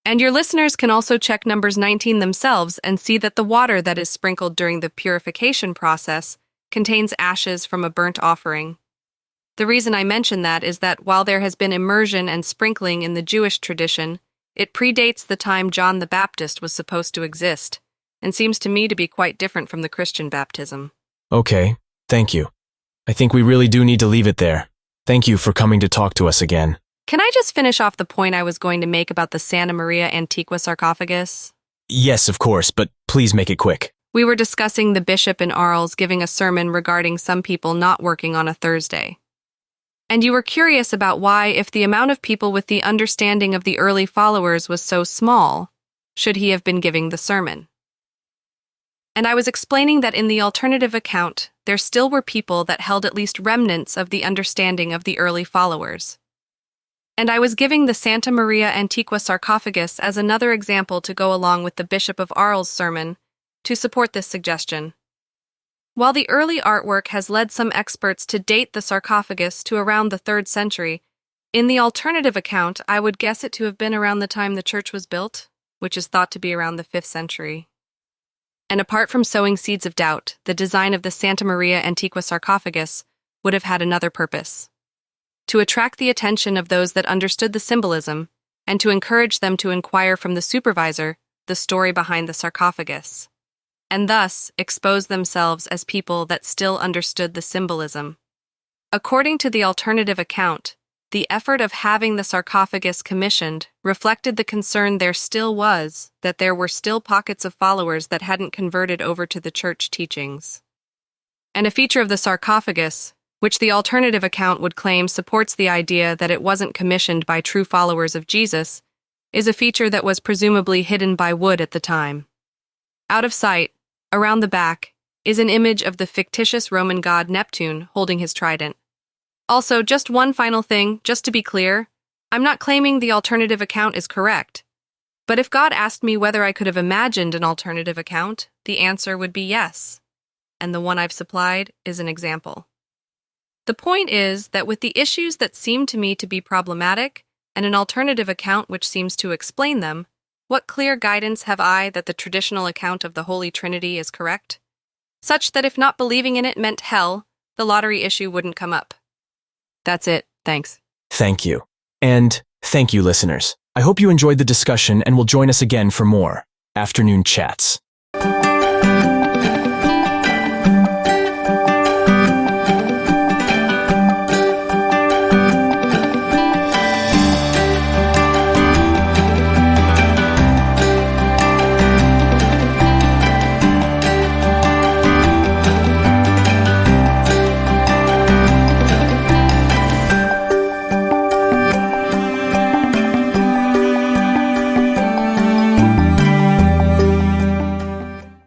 And your listeners can also check Numbers 19 themselves and see that the water that is sprinkled during the purification process contains ashes from a burnt offering. The reason I mention that is that while there has been immersion and sprinkling in the Jewish tradition, it predates the time John the Baptist was supposed to exist, and seems to me to be quite different from the Christian baptism. Okay, thank you. I think we really do need to leave it there. Thank you for coming to talk to us again. Can I just finish off the point I was going to make about the Santa Maria Antiqua sarcophagus? Yes, of course, but please make it quick. We were discussing the bishop in Arles giving a sermon regarding some people not working on a Thursday. And you were curious about why, if the amount of people with the understanding of the early followers was so small, should he have been giving the sermon? And I was explaining that in the alternative account, there still were people that held at least remnants of the understanding of the early followers. And I was giving the Santa Maria Antiqua sarcophagus as another example to go along with the Bishop of Arles' sermon to support this suggestion. While the early artwork has led some experts to date the sarcophagus to around the 3rd century, in the alternative account, I would guess it to have been around the time the church was built, which is thought to be around the 5th century. And apart from sowing seeds of doubt, the design of the Santa Maria Antiqua sarcophagus would have had another purpose: to attract the attention of those that understood the symbolism, and to encourage them to inquire from the supervisor the story behind the sarcophagus, and thus expose themselves as people that still understood the symbolism. According to the alternative account, the effort of having the sarcophagus commissioned reflected the concern there still was that there were still pockets of followers that hadn't converted over to the church teachings. And a feature of the sarcophagus, which the alternative account would claim supports the idea that it wasn't commissioned by true followers of Jesus, is a feature that was presumably hidden by wood at the time. Out of sight, around the back, is an image of the fictitious Roman god Neptune holding his trident. Also, just one final thing, just to be clear, I'm not claiming the alternative account is correct. But if God asked me whether I could have imagined an alternative account, the answer would be yes. And the one I've supplied is an example. The point is that with the issues that seem to me to be problematic, and an alternative account which seems to explain them, what clear guidance have I that the traditional account of the Holy Trinity is correct? Such that if not believing in it meant hell, the lottery issue wouldn't come up. That's it. Thanks. Thank you. And thank you, listeners. I hope you enjoyed the discussion and will join us again for more afternoon chats.